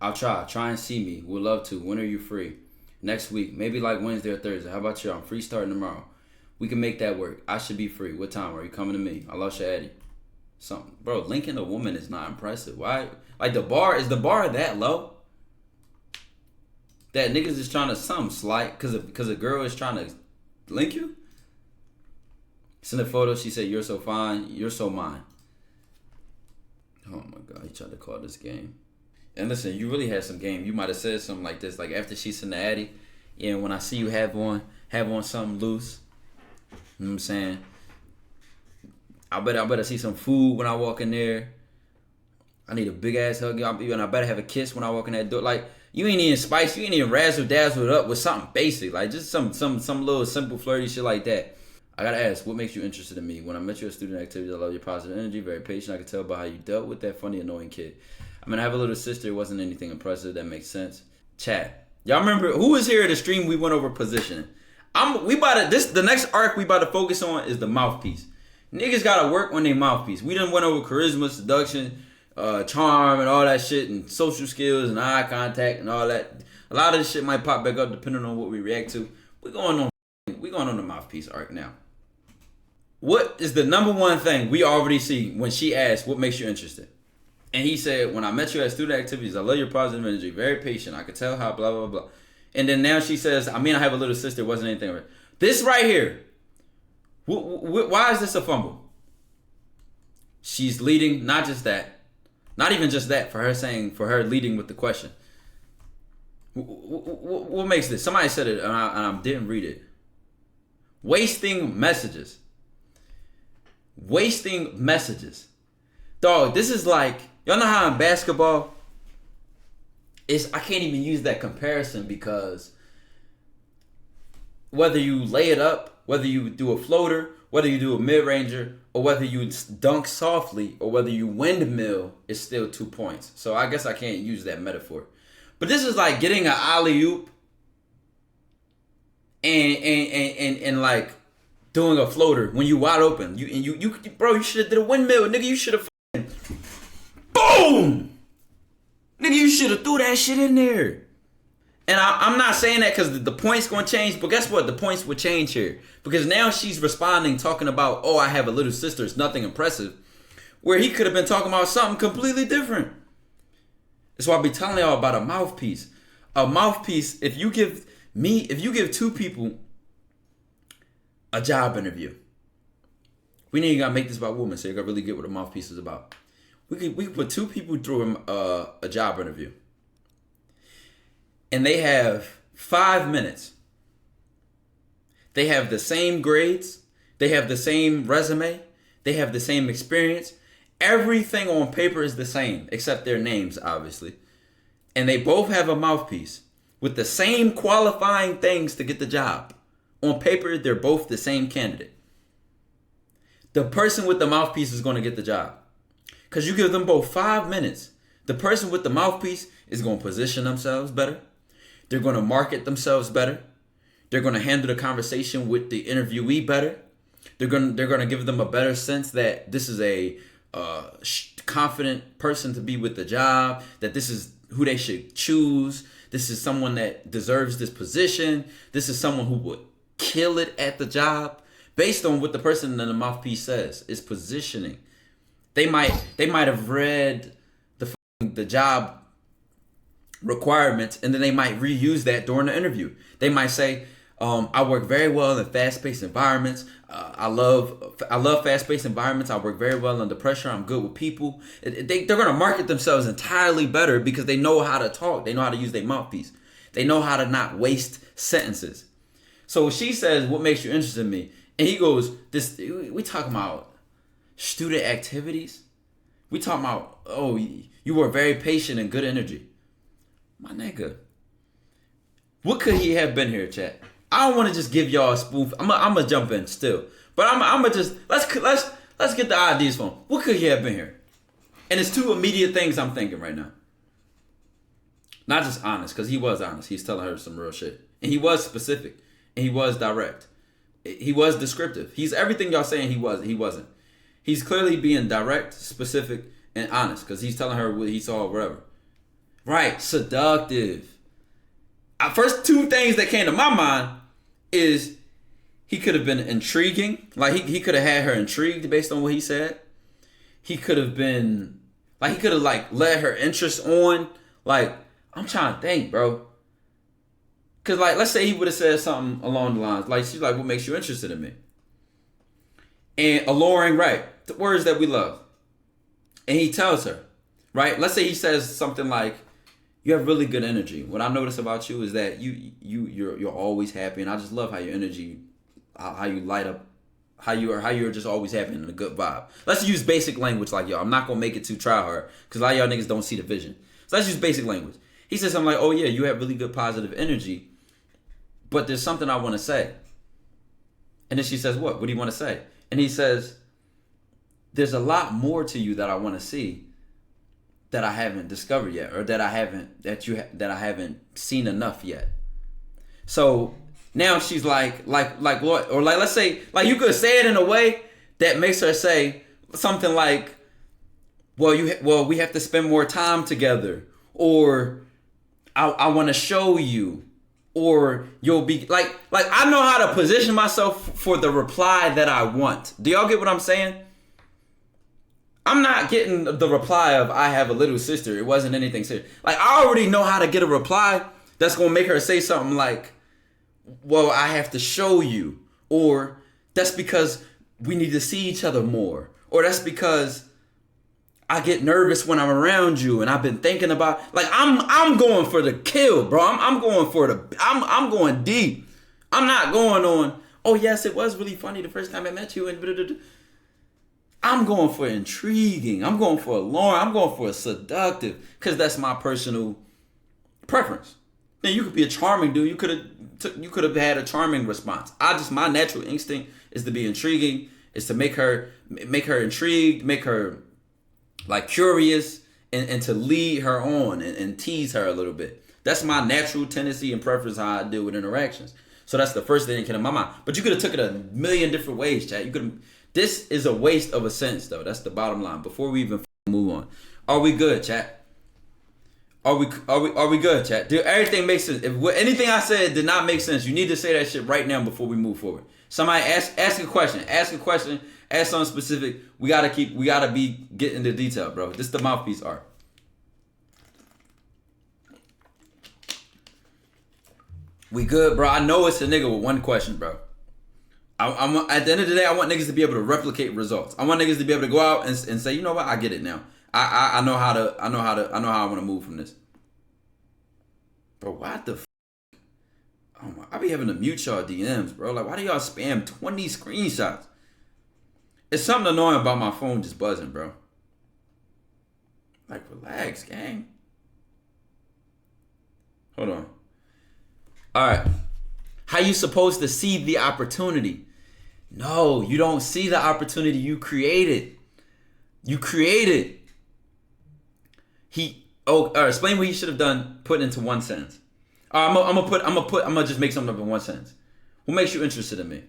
I'll try. Try and see me. Would love to. When are you free? Next week. Maybe like Wednesday or Thursday. How about you? I'm free starting tomorrow. We can make that work. I should be free. What time are you coming to me? I love Shadi. Something. Bro, linking a woman is not impressive. Why? Like is the bar that low? That niggas is trying to slight because a girl is trying to link you? Send a photo. She said, "You're so fine. You're so mine." Oh my God. He tried to call this game. And listen, you really had some game. You might have said something like this, like after she sent the Addy, yeah, when I see you have on something loose, you know what I'm saying? I better see some food when I walk in there. I need a big ass hug, and I better have a kiss when I walk in that door. Like, you ain't even spice, you ain't even razzle dazzle it up with something basic, like just some little simple flirty shit like that. I gotta ask, what makes you interested in me? When I met you at student activities, I love your positive energy, very patient. I could tell by how you dealt with that funny, annoying kid. I mean, I have a little sister. It wasn't anything impressive. That makes sense. Chat. Y'all remember who was here at the stream? We went over positioning. The next arc we about to focus on is the mouthpiece. Niggas gotta work on their mouthpiece. We done went over charisma, seduction, charm, and all that shit, and social skills and eye contact and all that. A lot of this shit might pop back up depending on what we react to. We going on the mouthpiece arc now. What is the number one thing we already see when she asked, "What makes you interested?" And he said, "When I met you at student activities, I love your positive energy, very patient. I could tell how blah, blah, blah." And then now she says, "I mean, I have a little sister. It wasn't anything." This right here. Why is this a fumble? She's leading, not just that. Not even just that, for her leading with the question. What makes this? Somebody said it, and I didn't read it. Wasting messages. Wasting messages. Dog, this is like, y'all know how in basketball, I can't even use that comparison because whether you lay it up, whether you do a floater, whether you do a mid-ranger, or whether you dunk softly, or whether you windmill, it's still 2 points. So I guess I can't use that metaphor. But this is like getting an alley-oop and like doing a floater when you wide open. Bro, you should have did a windmill, nigga. You should have boom, nigga. You should have threw that shit in there. And I'm not saying that because the points gonna change, but guess what? The points would change here because now she's responding, talking about, "Oh, I have a little sister. It's nothing impressive," where he could have been talking about something completely different. That's why I be telling y'all about a mouthpiece. A mouthpiece. If you give two people a job interview, we need to make this about women, so you gotta really get what a mouthpiece is about. We could put two people through a job interview, and they have 5 minutes. They have the same grades. They have the same resume. They have the same experience. Everything on paper is the same, except their names, obviously. And they both have a mouthpiece with the same qualifying things to get the job. On paper, they're both the same candidate. The person with the mouthpiece is going to get the job. Because you give them both 5 minutes. The person with the mouthpiece is going to position themselves better. They're going to market themselves better. They're going to handle the conversation with the interviewee better. They're going to give them a better sense that this is a confident person to be with the job, that this is who they should choose. This is someone that deserves this position. This is someone who would kill it at the job based on what the person in the mouthpiece says. Is positioning. They might have read the job requirements and then they might reuse that during the interview. They might say, "I work very well in fast-paced environments. I love fast-paced environments. I work very well under pressure. I'm good with people." They're gonna market themselves entirely better because they know how to talk. They know how to use their mouthpiece. They know how to not waste sentences. So she says, "What makes you interested in me?" And he goes, we talking about student activities. We talking about, "Oh, you were very patient and good energy." My nigga, what could he have been here, chat? I don't want to just give y'all a spoof. I'm gonna jump in still, but I'm gonna just let's get the ideas from him. What could he have been here? And it's two immediate things I'm thinking right now. Not just honest, because he was honest. He's telling her some real shit, and he was specific, and he was direct. He was descriptive. He's everything y'all saying he was. He wasn't. He's clearly being direct, specific, and honest because he's telling her what he saw, wherever. Right, seductive. First two things that came to my mind is he could have been intriguing. Like he could have had her intrigued based on what he said. He could have been like he could have like led her interest on. Like, I'm trying to think, bro. Cause like let's say he would have said something along the lines like she's like, what makes you interested in me? And alluring, right? The words that we love. And he tells her, right? Let's say he says something like, you have really good energy. What I notice about you is that you're always happy, and I just love how your energy, how you light up, how you're just always happy and in a good vibe. Let's use basic language like y'all. I'm not gonna make it too try hard because a lot of y'all niggas don't see the vision. So let's use basic language. He says something like, oh yeah, you have really good positive energy, but there's something I want to say. And then she says, what? What do you want to say? And he says, there's a lot more to you that I want to see that I haven't discovered yet, or that I haven't seen enough yet. So now she's like, Lord, or like, let's say, like you could say it in a way that makes her say something like, well, we have to spend more time together, or I want to show you, or you'll be like I know how to position myself for the reply that I want. Do y'all get what I'm saying? I'm not getting the reply of I have a little sister. It wasn't anything serious. Like, I already know how to get a reply that's going to make her say something like, well, I have to show you. Or that's because we need to see each other more. Or that's because I get nervous when I'm around you and I've been thinking about, like, I'm going for the kill, bro. I'm going for I'm going deep. I'm not going on, oh yes, it was really funny the first time I met you and blah, blah, blah. I'm going for intriguing. I'm going for alluring. I'm going for a seductive, because that's my personal preference. Then you could be a charming dude. You could have had a charming response. My natural instinct is to be intriguing, is to make her intrigued, make her like curious, and to lead her on and tease her a little bit. That's my natural tendency and preference how I deal with interactions. So that's the first thing that came to my mind. But you could have took it a million different ways, chat. You could have. This is a waste of a sentence, though. That's the bottom line. Before we even move on, are we good, chat? Are we good, chat? Do everything make sense? If anything I said did not make sense, you need to say that shit right now before we move forward. Somebody ask a question. Ask something specific. We gotta be getting the detail, bro. This is the mouthpiece art. We good, bro? I know it's a nigga with one question, bro. I'm at the end of the day, I want niggas to be able to replicate results. I want niggas to be able to go out and say, you know what, I get it now. I know how I want to move from this. Bro, what the oh my, I be having to mute y'all DMs, bro. Like, why do y'all spam 20 screenshots? It's something annoying about my phone just buzzing, bro. Like, relax, gang. Hold on. All right. How you supposed to see the opportunity? No, you don't see the opportunity. You created. Explain what he should have done. Put into one sentence. I'm gonna just make something up in one sentence. What makes you interested in me?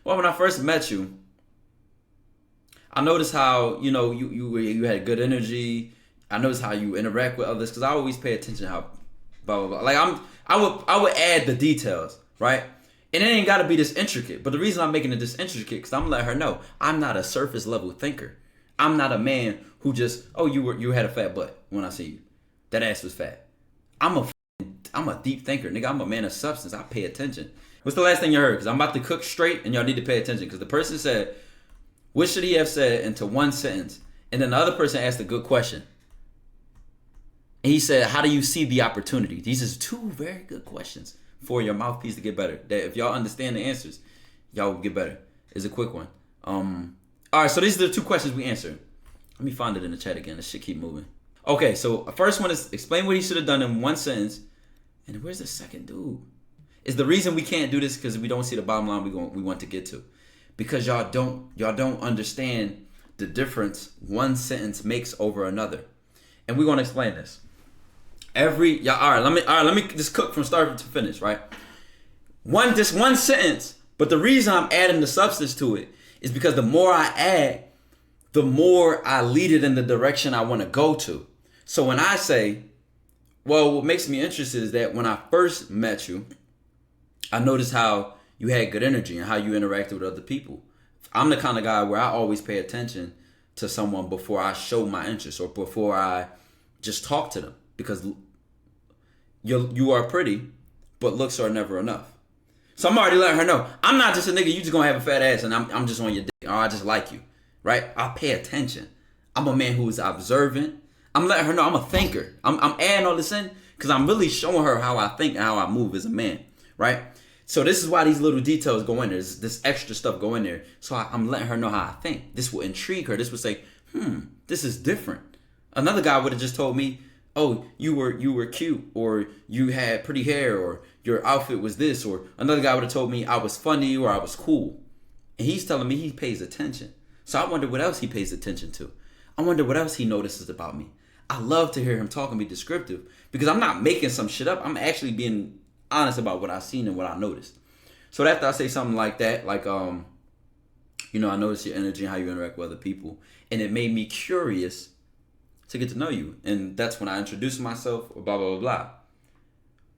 Well, when I first met you, I noticed how you had good energy. I noticed how you interact with others, because I always pay attention how blah blah blah. Like I would add the details, right? And it ain't got to be this intricate. But the reason I'm making it this intricate, because I'm letting her know I'm not a surface level thinker. I'm not a man who just, oh, you had a fat butt when I see you. That ass was fat. I'm a deep thinker, nigga. I'm a man of substance. I pay attention. What's the last thing you heard? Because I'm about to cook straight, and y'all need to pay attention. Because the person said, what should he have said into one sentence? And then the other person asked a good question. And he said, how do you see the opportunity? These are two very good questions for your mouthpiece to get better. That if y'all understand the answers, y'all will get better. It's a quick one. All right, so these are the two questions we answered. Let me find it in the chat again. This shit keep moving. Okay, so first one is explain what he should have done in one sentence. And where's the second dude? Is the reason we can't do this because we don't see the bottom line we want to get to. Because y'all don't understand the difference one sentence makes over another. And we're gonna explain this. All right, let me just cook from start to finish, right? One sentence, but the reason I'm adding the substance to it is because the more I add, the more I lead it in the direction I want to go to. So when I say, Well, what makes me interested is that when I first met you, I noticed how you had good energy and how you interacted with other people. I'm the kind of guy where I always pay attention to someone before I show my interest or before I just talk to them, because you are pretty, but looks are never enough. So I'm already letting her know, I'm not just a nigga you just gonna have a fat ass and I'm just on your dick, or I just like you, right? I pay attention. I'm a man who's observant. I'm letting her know I'm a thinker. I'm adding all this in because I'm really showing her how I think and how I move as a man, right? So this is why these little details go in there. This extra stuff go in there. So I'm letting her know how I think. This will intrigue her. This will say, this is different. Another guy would have just told me, oh, you were cute, or you had pretty hair, or your outfit was this, or another guy would have told me I was funny or I was cool. And he's telling me he pays attention. So I wonder what else he pays attention to. I wonder what else he notices about me. I love to hear him talk and be descriptive, because I'm not making some shit up. I'm actually being honest about what I've seen and what I noticed. So after I say something like that, like, I noticed your energy and how you interact with other people, and it made me curious to get to know you. And that's when I introduced myself, or blah, blah, blah,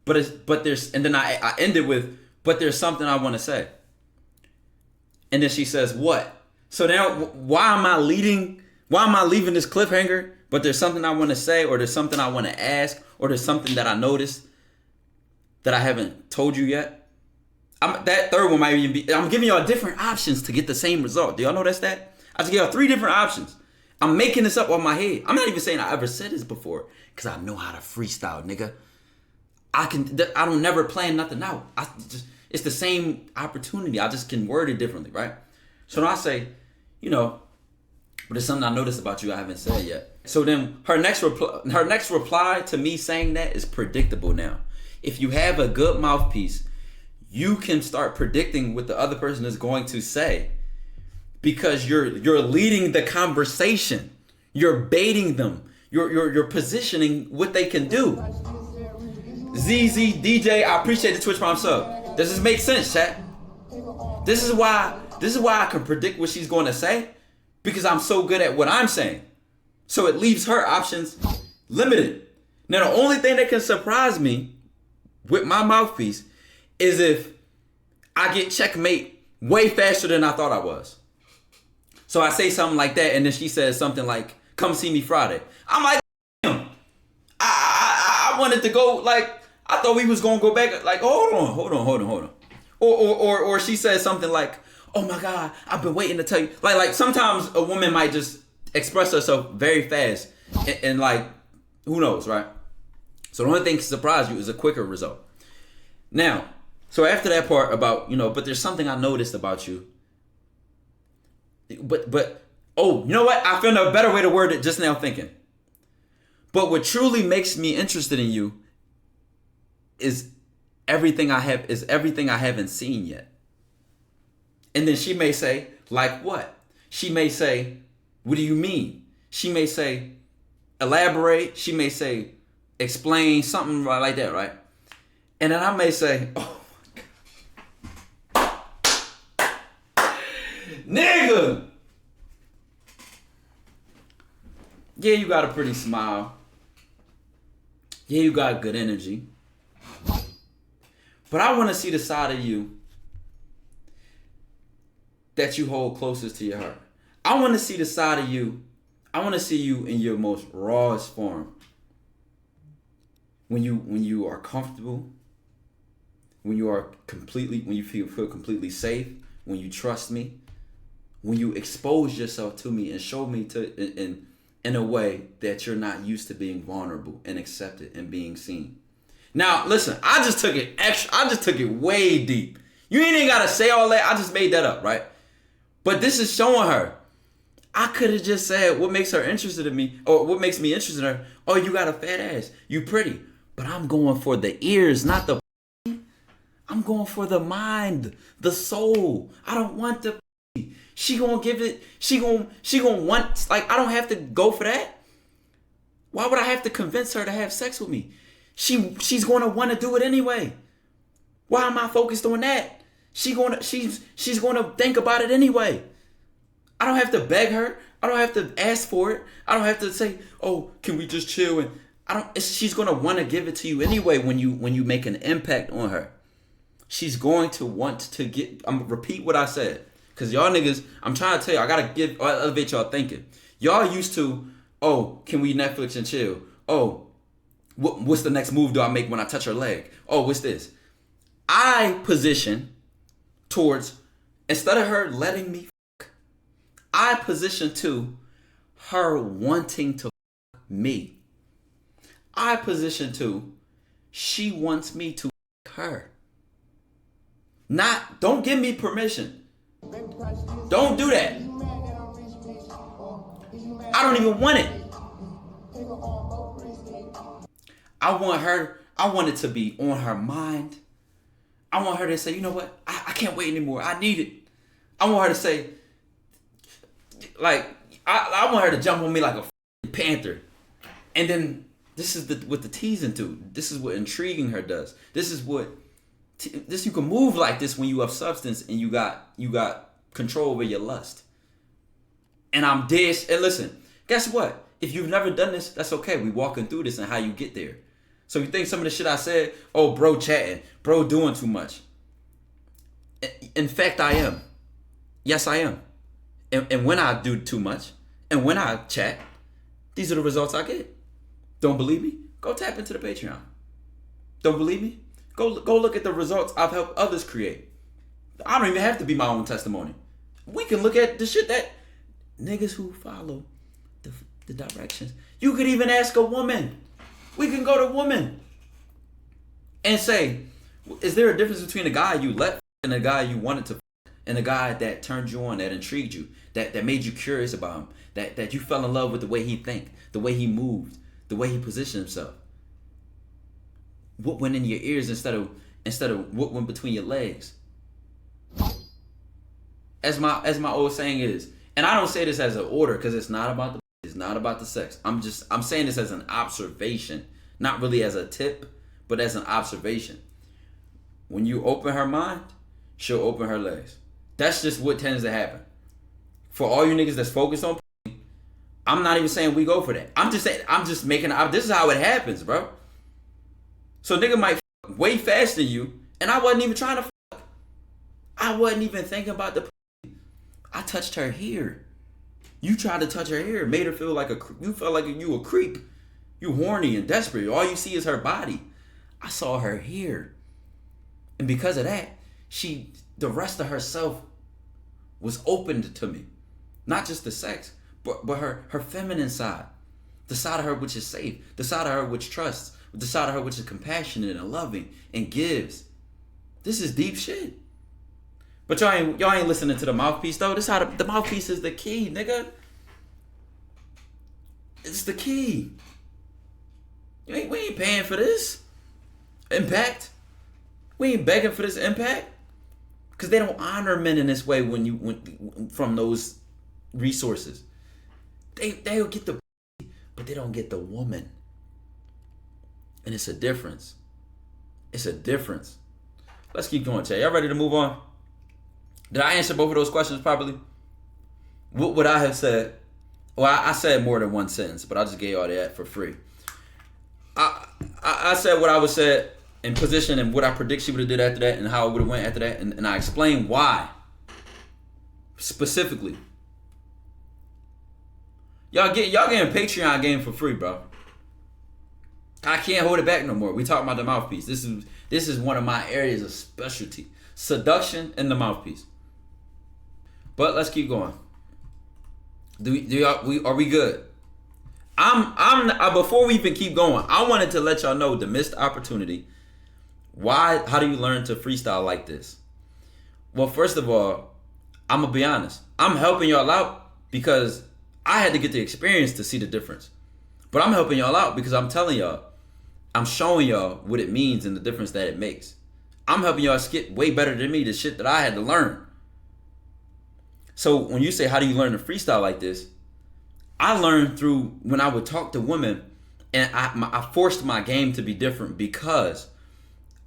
blah. But then I ended with, but there's something I want to say. And then she says, what? So now, why am I leaving this cliffhanger? But there's something I want to say, or there's something I want to ask, or there's something that I noticed that I haven't told you yet. That third one might even be, I'm giving y'all different options to get the same result. Do y'all know that's that? I just give y'all 3 different options. I'm making this up on my head. I'm not even saying I ever said this before, because I know how to freestyle, nigga. I don't never plan nothing out. It's the same opportunity. I just can word it differently, right? So then I say, but there's something I noticed about you I haven't said yet. So then her next reply to me saying that is predictable now. If you have a good mouthpiece, you can start predicting what the other person is going to say, because you're leading the conversation. You're baiting them. You're positioning what they can do. ZZ DJ, I appreciate the Twitch Prime sub. Does this make sense, chat? This is why I can predict what she's going to say, because I'm so good at what I'm saying. So it leaves her options limited. Now the only thing that can surprise me with my mouthpiece is if I get checkmate way faster than I thought I was. So I say something like that, and then she says something like, come see me Friday. I'm like, damn. I wanted to go, like, I thought we was going to go back, like, hold on. Or she says something like, oh my God, I've been waiting to tell you. Like sometimes a woman might just express herself very fast, and like, who knows, right? So the only thing to surprise you is a quicker result. Now, so after that part about, but there's something I noticed about you. Oh, you know what? I found a better way to word it just now thinking. But what truly makes me interested in you is everything I haven't seen yet. And then she may say, like what? She may say, what do you mean? She may say, elaborate. She may say, explain, something like that, right? And then I may say, oh my God. Nigga! Yeah, you got a pretty smile. Yeah, you got good energy. But I want to see the side of you that you hold closest to your heart. I want to see the side of you. I want to see you in your most rawest form. When you are comfortable, when you feel completely safe, when you trust me, when you expose yourself to me and show me in a way that you're not used to being vulnerable and accepted and being seen. Now, listen, I just took it way deep. You ain't even gotta say all that. I just made that up, right? But this is showing her. I could have just said what makes her interested in me, or what makes me interested in her. Oh, you got a fat ass. You pretty. But I'm going for the ears, not the. I'm going for the mind, the soul. I don't want the. She gonna give it. She gonna want. Like, I don't have to go for that. Why would I have to convince her to have sex with me? She's gonna want to do it anyway. Why am I focused on that? She's gonna think about it anyway. I don't have to beg her. I don't have to ask for it. I don't have to say, oh, can we just chill? And She's gonna want to give it to you anyway when you make an impact on her. She's going to want to get. I'm gonna repeat what I said, cause y'all niggas. I'm trying to tell you. I gotta elevate y'all thinking. Y'all used to, oh, can we Netflix and chill? Oh, what's the next move do I make when I touch her leg? Oh, what's this? I position towards, instead of her letting me fuck, I position to her wanting to fuck me. I position to she wants me to fuck her. Don't give me permission. Don't do that. I don't even want it. I want it to be on her mind. I want her to say, you know what? I can't wait anymore. I need it. I want her to say, like, I want her to jump on me like a panther. And then this is what the teasing do. This is what intriguing her does. This is what you can move like this when you have substance and you got control over your lust. And I'm dead. And listen, guess what? If you've never done this, that's okay. We walking through this and how you get there. So you think some of the shit I said, oh, bro chatting, bro doing too much. In fact, I am. Yes, I am. And when I do too much, and when I chat, these are the results I get. Don't believe me? Go tap into the Patreon. Don't believe me? Go look at the results I've helped others create. I don't even have to be my own testimony. We can look at the shit that niggas who follow the directions. You could even ask a woman. We can go to woman and say, is there a difference between a guy you let and a guy you wanted to and a guy that turned you on, that intrigued you, that made you curious about him, that you fell in love with the way he think, the way he moved, the way he positioned himself? What went in your ears instead of what went between your legs? As my old saying is, and I don't say this as an order because it's not about the sex. I'm saying this as an observation, not really as a tip, but as an observation. When you open her mind, she'll open her legs. That's just what tends to happen. For all you niggas that's focused on, I'm not even saying we go for that. I'm just saying, this is how it happens, bro. So nigga might fuck way faster than you, and I wasn't even trying to fuck. I wasn't even thinking about the I touched her here. You tried to touch her here, made her feel like you felt like you a creep. You horny and desperate. All you see is her body. I saw her here. And because of that, the rest of herself was opened to me. Not just the sex, but her feminine side. The side of her which is safe. The side of her which trusts. The side of her which is compassionate and loving and gives. This is deep shit. But y'all ain't listening to the mouthpiece though. This how the mouthpiece is the key, nigga. It's the key. We ain't paying for this impact. We ain't begging for this impact. Cause they don't honor men in this way when from those resources. They'll get the but they don't get the woman. And it's a difference. It's a difference. Let's keep going, Chay. Y'all ready to move on? Did I answer both of those questions properly? What would I have said? Well, I said more than one sentence, but I just gave all that for free. I said what I would say in position and what I predict she would have did after that and how it would have went after that. And I explained why. Specifically. Y'all getting Patreon game for free, bro. I can't hold it back no more. We talking about the mouthpiece. This is one of my areas of specialty. Seduction and the mouthpiece. But let's keep going. Are we good? Before we even keep going, I wanted to let y'all know the missed opportunity. How do you learn to freestyle like this? Well, first of all, I'm gonna be honest. I'm helping y'all out because I had to get the experience to see the difference. But I'm helping y'all out because I'm telling y'all, I'm showing y'all what it means and the difference that it makes. I'm helping y'all skip way better than me the shit that I had to learn. So when you say, how do you learn to freestyle like this? I learned through when I would talk to women, and I forced my game to be different because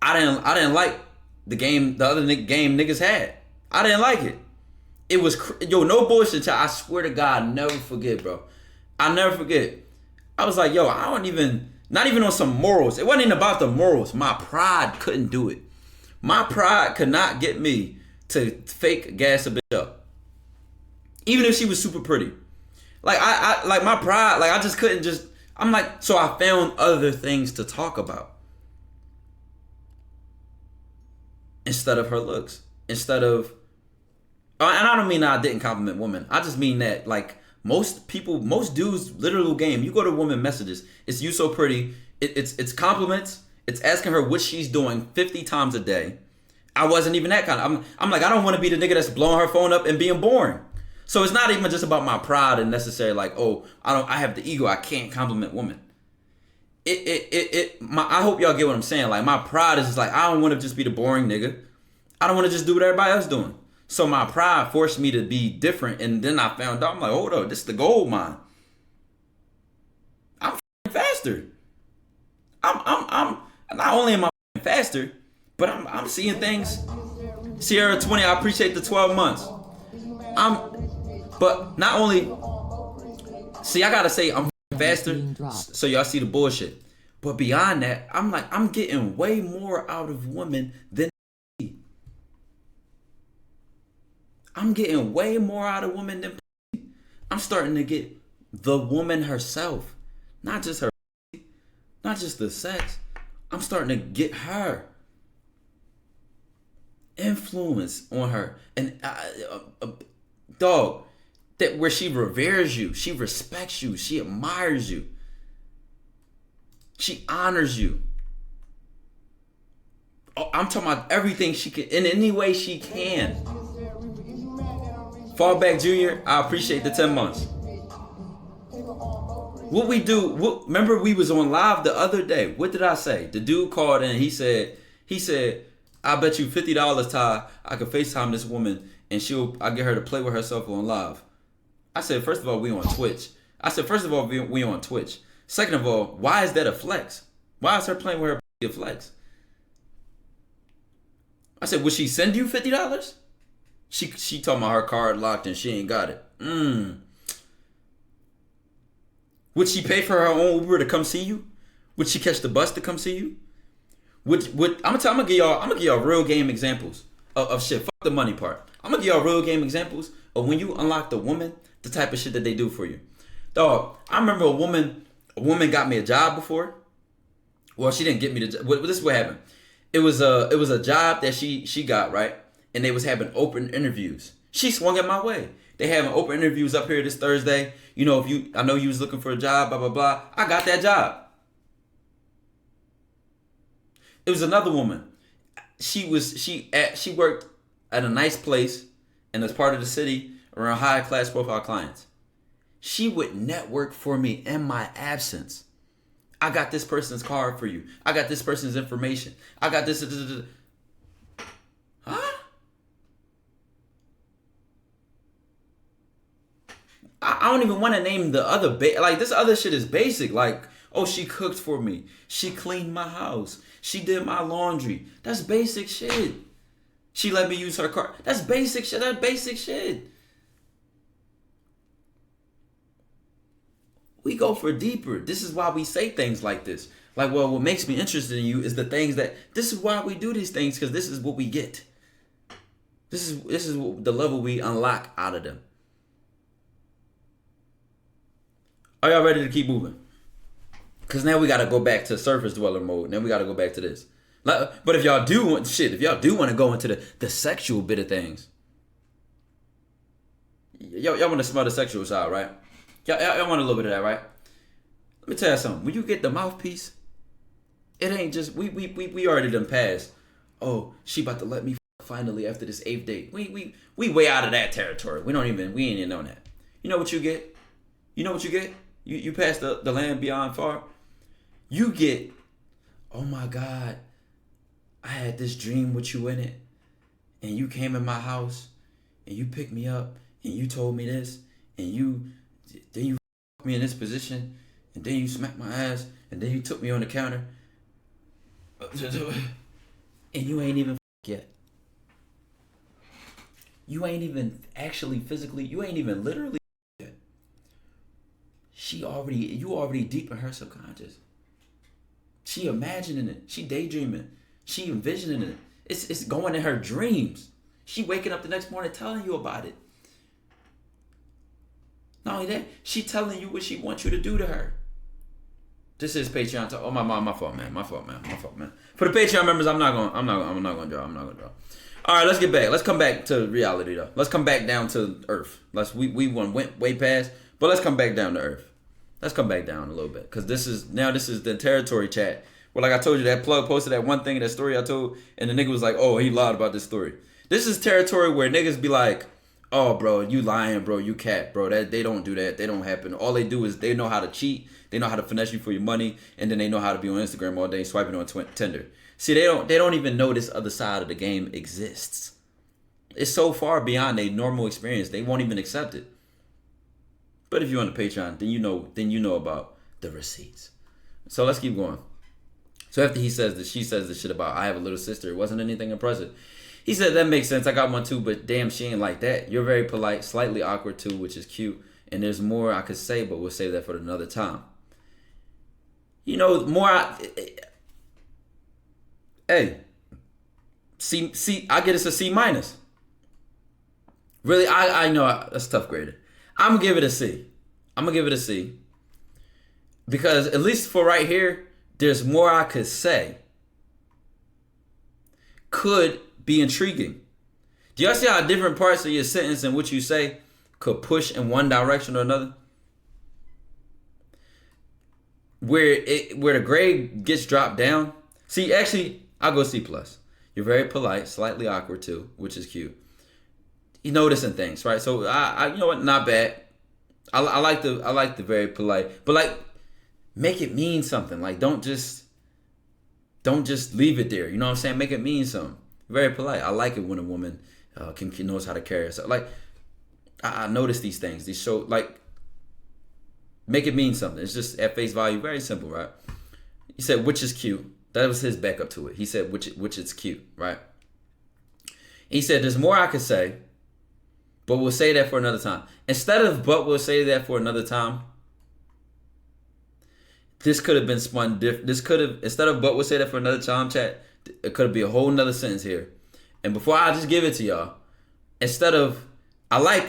I didn't like the game the other game niggas had. I didn't like it. It was no bullshit. I swear to God, I'll never forget, bro. I'll never forget. I was like, I don't even Not even on some morals. It wasn't even about the morals. My pride couldn't do it. My pride could not get me to fake gas a bitch up. Even if she was super pretty. Like I like my pride, like I just couldn't just I'm like, so I found other things to talk about. Instead of her looks. Instead of and I don't mean that I didn't compliment women. I just mean that like most dudes literal game. You go to women messages, it's you so pretty. It's compliments. It's asking her what she's doing 50 times a day. I wasn't even that kind of. I'm like I don't want to be the nigga that's blowing her phone up and being boring. So it's not even just about my pride and necessarily like I have the ego. I can't compliment women. I hope y'all get what I'm saying. Like my pride is just like I don't want to just be the boring nigga. I don't want to just do what everybody else doing. So my pride forced me to be different, and then I found out I'm like, hold up, this is the gold mine. I'm faster. I'm not only am I faster, but I'm seeing things. Sierra 20, I appreciate the 12 months. But not only, see, I gotta say I'm faster, so y'all see the bullshit. But beyond that, I'm like, I'm getting way more out of women than I'm getting way more out of women than I'm starting to get the woman herself, not just her, not just the sex. I'm starting to get her influence on her, and dog. That where she reveres you, she respects you, she admires you, she honors you. Oh, I'm talking about everything she can, in any way she can. Fallback Junior, I appreciate the 10 months. What we do, remember we was on live the other day. What did I say? The dude called in, he said, I bet you $50, Ty, I could FaceTime this woman and I'll get her to play with herself on live. I said, first of all, we on Twitch. We on Twitch. Second of all, why is that a flex? Why is her playing with her a flex? I said, would she send you $50? She told me her card locked and she ain't got it. Would she pay for her own Uber to come see you? Would she catch the bus to come see you? I'm gonna give y'all real game examples of shit. Fuck the money part. I'm gonna give y'all real game examples of when you unlock the woman, the type of shit that they do for you. Dog, I remember a woman got me a job before. Well, she didn't get me the job. This is what happened. It was a job that she got, right? And they was having open interviews. She swung it my way. They having open interviews up here this Thursday. You know, I know you was looking for a job, blah, blah, blah. I got that job. It was another woman. She worked at a nice place in this part of the city around high class profile clients. She would network for me in my absence. I got this person's card for you. I got this person's information. I got this. Huh? I don't even want to name the other like this other shit is basic. Like, oh, she cooked for me. She cleaned my house. She did my laundry. That's basic shit. She let me use her car. That's basic shit. That's basic shit. We go for deeper. This is why we say things like this. Like, well, what makes me interested in you is the things that, this is why we do these things, because this is what we get. This is the level we unlock out of them. Are y'all ready to keep moving? Because now we got to go back to surface dweller mode. Now we got to go back to this. But if y'all do want to go into the sexual bit of things, y'all want to smell the sexual side, right? Y'all want a little bit of that, right? Let me tell you something. When you get the mouthpiece, it ain't just we already done passed. Oh, she about to let me finally after this 8th date. We way out of that territory. We ain't even on that. You know what you get? You pass the land beyond far. You get, oh my God, I had this dream with you in it, and you came in my house, and you picked me up, and you told me this, and then you me in this position, and then you smacked my ass, and then you took me on the counter, and you ain't even yet. You ain't even actually physically, you ain't even literally yet. You already deep in her subconscious. She imagining it. She daydreaming. She envisioning it. It's going in her dreams. She waking up the next morning telling you about it. Not only that, she telling you what she wants you to do to her. This is Patreon talk. Oh my fault, man. My fault, man. For the Patreon members, I'm not gonna draw. All right, let's get back. Let's come back to reality though. Let's come back down to earth. We went way past, but let's come back down to earth. Let's come back down a little bit, because this is the territory chat. Well, like I told you, that plug posted that one thing, that story I told, and the nigga was like, oh, he lied about this story. This is territory where niggas be like, oh, bro, you lying, bro, you cat, bro. That they don't do that. They don't happen. All they do is they know how to cheat. They know how to finesse you for your money, and then they know how to be on Instagram all day swiping on Tinder. See, they don't even know this other side of the game exists. It's so far beyond their normal experience, they won't even accept it. But if you're on the Patreon, then you know about the receipts. So let's keep going. So after she says the shit about I have a little sister, it wasn't anything impressive. He said, that makes sense. I got one too, but damn, she ain't like that. You're very polite, slightly awkward too, which is cute. And there's more I could say, but we'll save that for another time. Hey, I get it's a C minus. Really, I know that's tough graded. I'm gonna give it a C. Because at least for right here, there's more I could say. Could be intriguing. Do y'all see how different parts of your sentence and what you say could push in one direction or another? Where the grade gets dropped down. See, actually, I'll go C+. You're very polite, slightly awkward too, which is cute. You noticing things, right? So I you know what, not bad. I like the very polite, but like make it mean something. Like don't just leave it there. You know what I'm saying? Make it mean something. Very polite. I like it when a woman knows how to carry herself. Like I notice these things. These show like make it mean something. It's just at face value, very simple, right? He said, which is cute. That was his backup to it. He said, which is cute, right? He said, there's more I could say, but we'll say that for another time. Instead of, but we'll say that for another time, this could have been spun different. This could have, instead of, but we'll say that for another time, chat, it could be a whole nother sentence here. And before I just give it to y'all, instead of,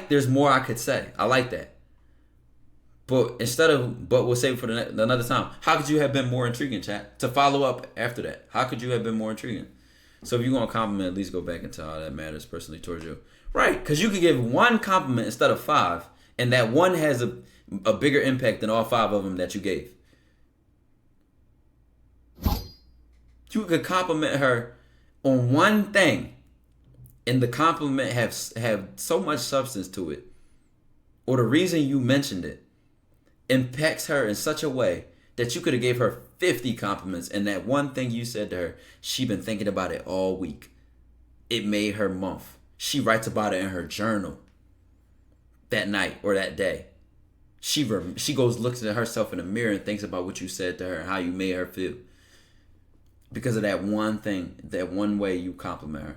there's more I could say. I like that. But instead of, but we'll save it for another time. How could you have been more intriguing, chat? To follow up after that. How could you have been more intriguing? So if you're going to compliment, at least go back into how that matters personally towards you. Right, because you could give one compliment instead of 5, and that one has a bigger impact than all 5 of them that you gave. You could compliment her on one thing, and the compliment have so much substance to it, or the reason you mentioned it impacts her in such a way that you could have gave her 50 compliments, and that one thing you said to her, she been thinking about it all week. It made her month. She writes about it in her journal that night or that day. She goes, looks at herself in the mirror and thinks about what you said to her and how you made her feel. Because of that one thing, that one way you compliment her.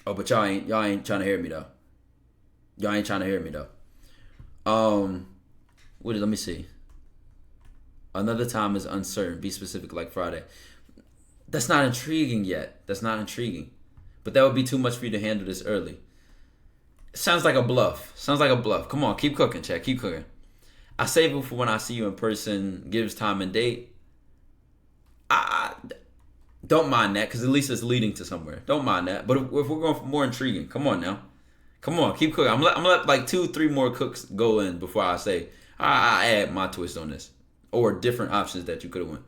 Oh, but y'all ain't trying to hear me though. Let me see. Another time is uncertain. Be specific, like Friday. That's not intriguing yet. But that would be too much for you to handle this early. It sounds like a bluff. Come on, keep cooking, chat. Keep cooking. I save it for when I see you in person. Gives time and date. I don't mind that, because at least it's leading to somewhere. Don't mind that. But if we're going for more intriguing, come on now. Come on, keep cooking. I'm gonna let like 2-3 more cooks go in before I say I add my twist on this, or different options that you could have went.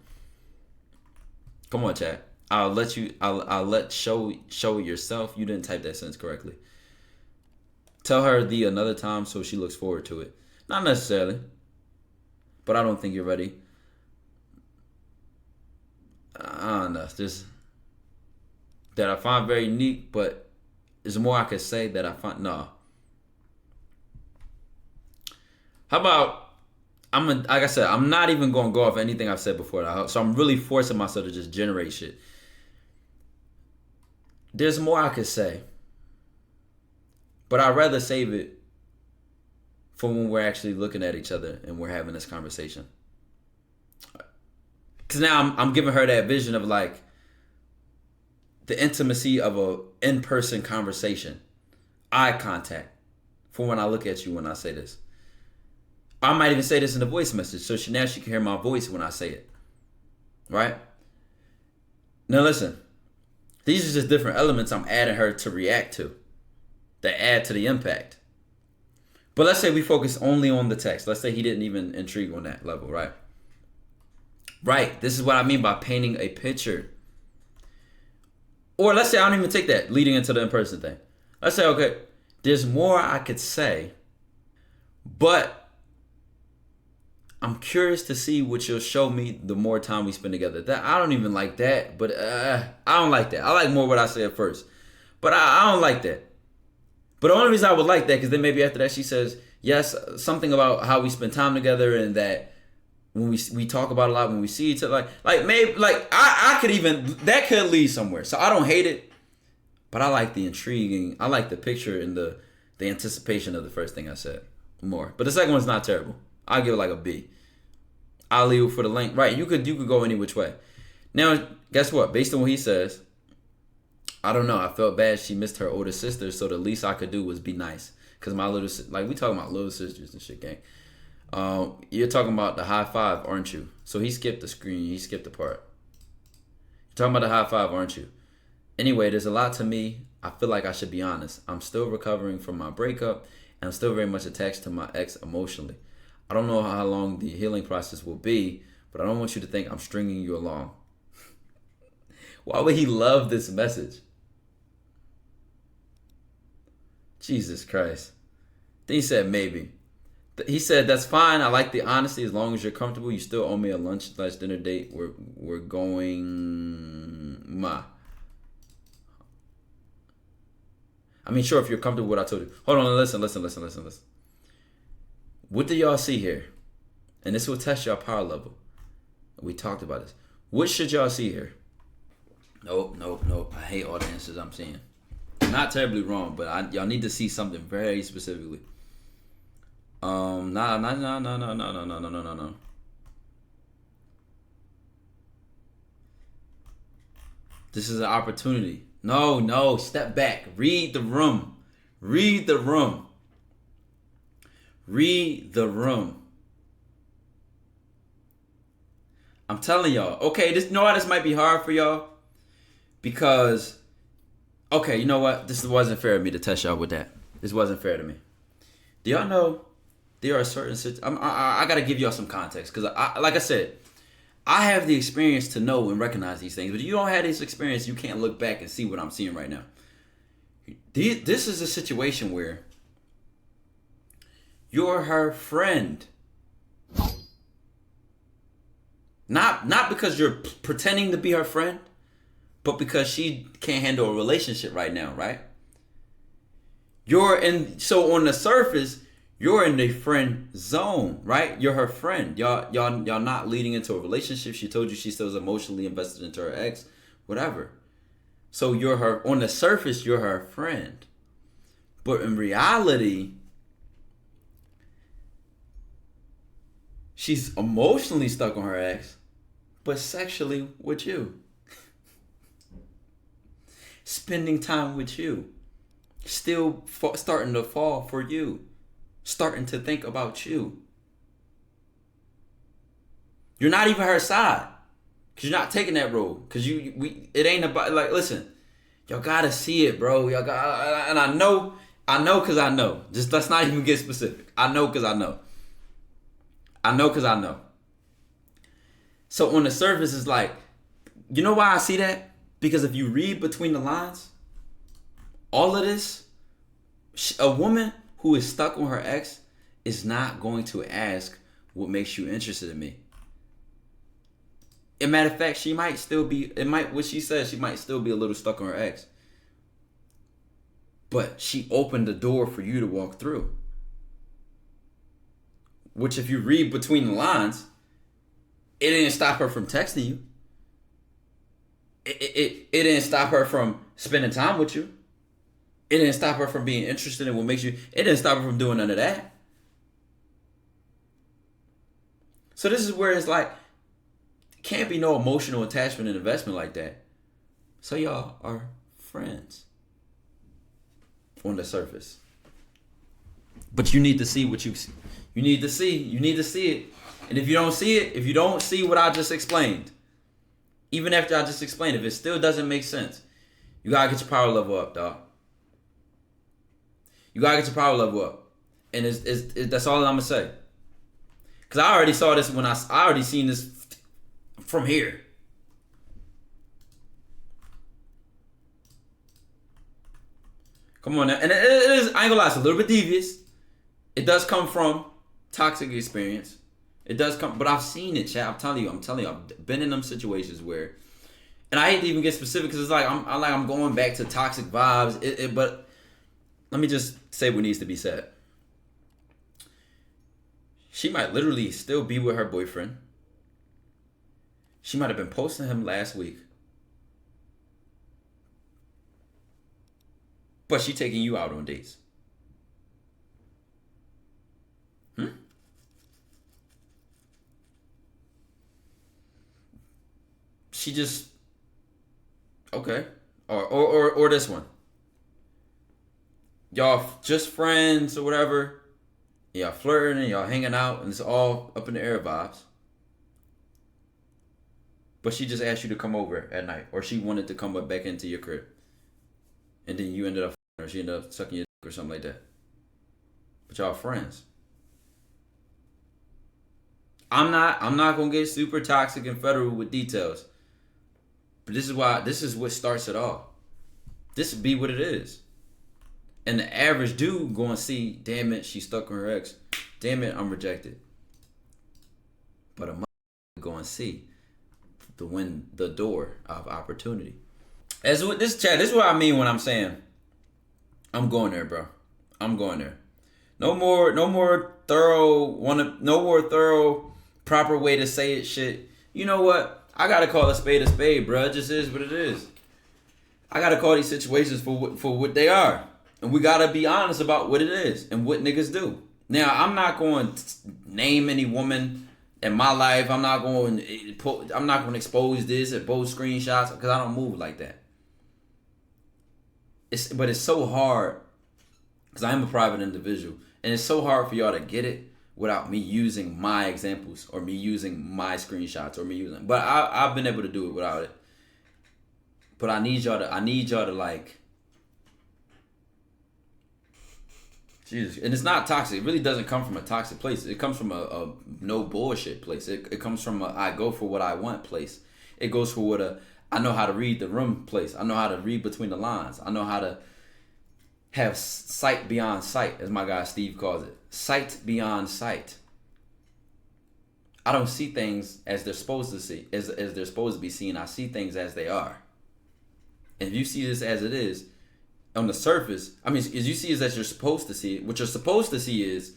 Come on, chat. I'll let show yourself. You didn't type that sentence correctly. Tell her the another time so she looks forward to it. Not necessarily, but I don't think you're ready. I don't know. It's just that I find very unique, but there's more I could say that I find. No. How about, like I said, I'm not even going to go off anything I've said before. So I'm really forcing myself to just generate shit. There's more I could say, but I'd rather save it for when we're actually looking at each other and we're having this conversation. Because now I'm giving her that vision of like the intimacy of a in-person conversation, eye contact, for when I look at you when I say this. I might even say this in the voice message, so she can hear my voice when I say it. Right? Now listen, these are just different elements I'm adding her to react to, that add to the impact. But let's say we focus only on the text. Let's say he didn't even intrigue on that level, right? Right, this is what I mean by painting a picture. Or let's say I don't even take that leading into the in-person thing. Let's say, okay, there's more I could say, but I'm curious to see what you'll show me the more time we spend together. That I don't even like that, but I don't like that. I like more what I say at first. But I don't like that. But the only reason I would like that, because then maybe after that she says, yes, something about how we spend time together and that when we talk about a lot when we see each other, like maybe like I could even, that could lead somewhere. So I don't hate it, but I like the intriguing, I like the picture and the anticipation of the first thing I said more. But the second one's not terrible. I'll give it like a B. I'll leave it for the length. Right, you could go any which way. Now, guess what? Based on what he says, I don't know. I felt bad she missed her older sister, so the least I could do was be nice. Because my little, like we talking about little sisters and shit, gang. You're talking about the high five, aren't you? So he skipped the screen. He skipped the part. You're talking about the high five, aren't you? Anyway, there's a lot to me. I feel like I should be honest. I'm still recovering from my breakup, and I'm still very much attached to my ex emotionally. I don't know how long the healing process will be, but I don't want you to think I'm stringing you along. Why would he love this message? Jesus Christ. Then he said maybe. He said, that's fine. I like the honesty. As long as you're comfortable, you still owe me a lunch/dinner date. We're going... I mean, sure, if you're comfortable with what I told you. Hold on, listen. What do y'all see here? And this will test your power level. We talked about this. What should y'all see here? Nope. I hate all the answers I'm seeing. Not terribly wrong, but y'all need to see something very specifically. No. This is an opportunity. No, step back. Read the room. I'm telling y'all. Okay, you know why this might be hard for y'all? Because, okay, you know what? This wasn't fair of me to test y'all with that. This wasn't fair to me. Do y'all know there are certain I got to give y'all some context. Because, like I said, I have the experience to know and recognize these things. But if you don't have this experience, you can't look back and see what I'm seeing right now. This is a situation where you're her friend. Not because you're pretending to be her friend, but because she can't handle a relationship right now, right? So on the surface, you're in the friend zone, right? You're her friend. Y'all not leading into a relationship. She told you she still is emotionally invested into her ex, whatever. So you're her, on the surface, you're her friend. But in reality, she's emotionally stuck on her ex, but sexually with you. Spending time with you. Still starting to fall for you. Starting to think about you. You're not even her side. Because you're not taking that role. Because it ain't about, like, listen. Y'all gotta see it, bro. Y'all got, and I know because I know. Just let's not even get specific. I know because I know. So on the surface, it's like, you know why I see that? Because if you read between the lines, all of this, a woman who is stuck on her ex is not going to ask what makes you interested in me. As a matter of fact, she might still be, what she says, she might still be a little stuck on her ex. But she opened the door for you to walk through. Which if you read between the lines, it didn't stop her from texting you. It didn't stop her from spending time with you. It didn't stop her from being interested in what makes you. It didn't stop her from doing none of that. So this is where it's like, Can't be no emotional attachment and investment like that. So y'all are friends on the surface. But you need to see what you need to see. You need to see it. And if you don't see it, if you don't see what I just explained, even after I just explained, if it still doesn't make sense, you gotta get your power level up, dog. You gotta get your power level up. And that's all I'm gonna say. Cause I already saw this when I already seen this from here. Come on now. And it is, I ain't gonna lie, it's a little bit devious. It does come from toxic experience. It does come, but I've seen it, chat. I'm telling you, I've been in them situations where, and I hate to even get specific because it's like I'm going back to toxic vibes. But let me just say what needs to be said. She might literally still be with her boyfriend. She might have been posting him last week. But she taking you out on dates. She just, okay. Or this one. Y'all just friends or whatever. Y'all flirting and y'all hanging out and it's all up in the air vibes. But she just asked you to come over at night. Or she wanted to come back into your crib. And then you ended up or she ended up sucking your dick or something like that. But y'all friends. I'm not gonna get super toxic and federal with details. But this is what starts it all. This would be what it is. And the average dude gonna see, damn it, she stuck with her ex. Damn it, I'm rejected. But a motherfucker gonna see the door of opportunity. This is what I mean when I'm saying I'm going there, bro. I'm going there. No more thorough, proper way to say it shit. You know what? I gotta call a spade, bro. It just is what it is. I gotta call these situations for what they are. And we gotta be honest about what it is and what niggas do. Now, I'm not going to name any woman in my life. I'm not going to expose this or post screenshots because I don't move like that. But it's so hard because I am a private individual. And it's so hard for y'all to get it without me using my examples or me using my screenshots or me using. But I've been able to do it without it. But I need y'all to like. Jesus, and it's not toxic. It really doesn't come from a toxic place. It comes from a no bullshit place. It comes from a I go for what I want place. It goes for what I know how to read the room place. I know how to read between the lines. I know how to have sight beyond sight, as my guy Steve calls it. Sight beyond sight. I don't see things as they're supposed to see, as they're supposed to be seen. I see things as they are. And if you see this as it is, on the surface, I mean, as you see is that you're supposed to see it. What you're supposed to see is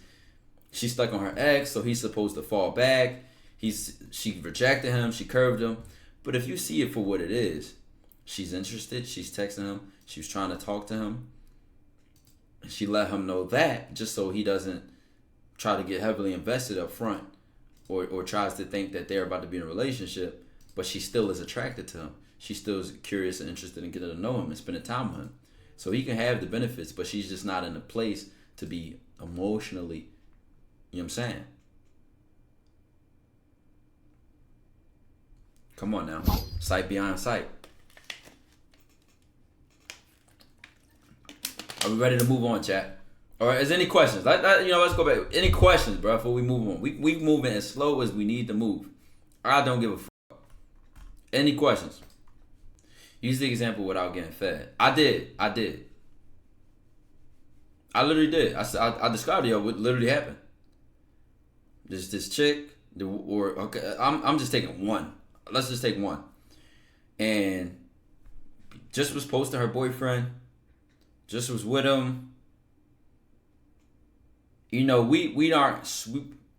she's stuck on her ex, so he's supposed to fall back. She rejected him, she curved him. But if you see it for what it is, she's interested, she's texting him, she was trying to talk to him. She let him know that just so he doesn't try to get heavily invested up front or tries to think that they're about to be in a relationship, but she still is attracted to him. She still is curious and interested in getting to know him and spending time with him. So he can have the benefits, but she's just not in a place to be emotionally, you know what I'm saying? Come on now. Sight beyond sight. Are we ready to move on, chat? Or is there any questions? Let's go back. Any questions, bro, before we move on? We moving as slow as we need to move. I don't give a fuck. Any questions? Use the example without getting fed. I did. I literally did. I described to y'all what literally happened. There's this chick, I'm just taking one. Let's just take one. And just was posting her boyfriend. Just was with him. You know, we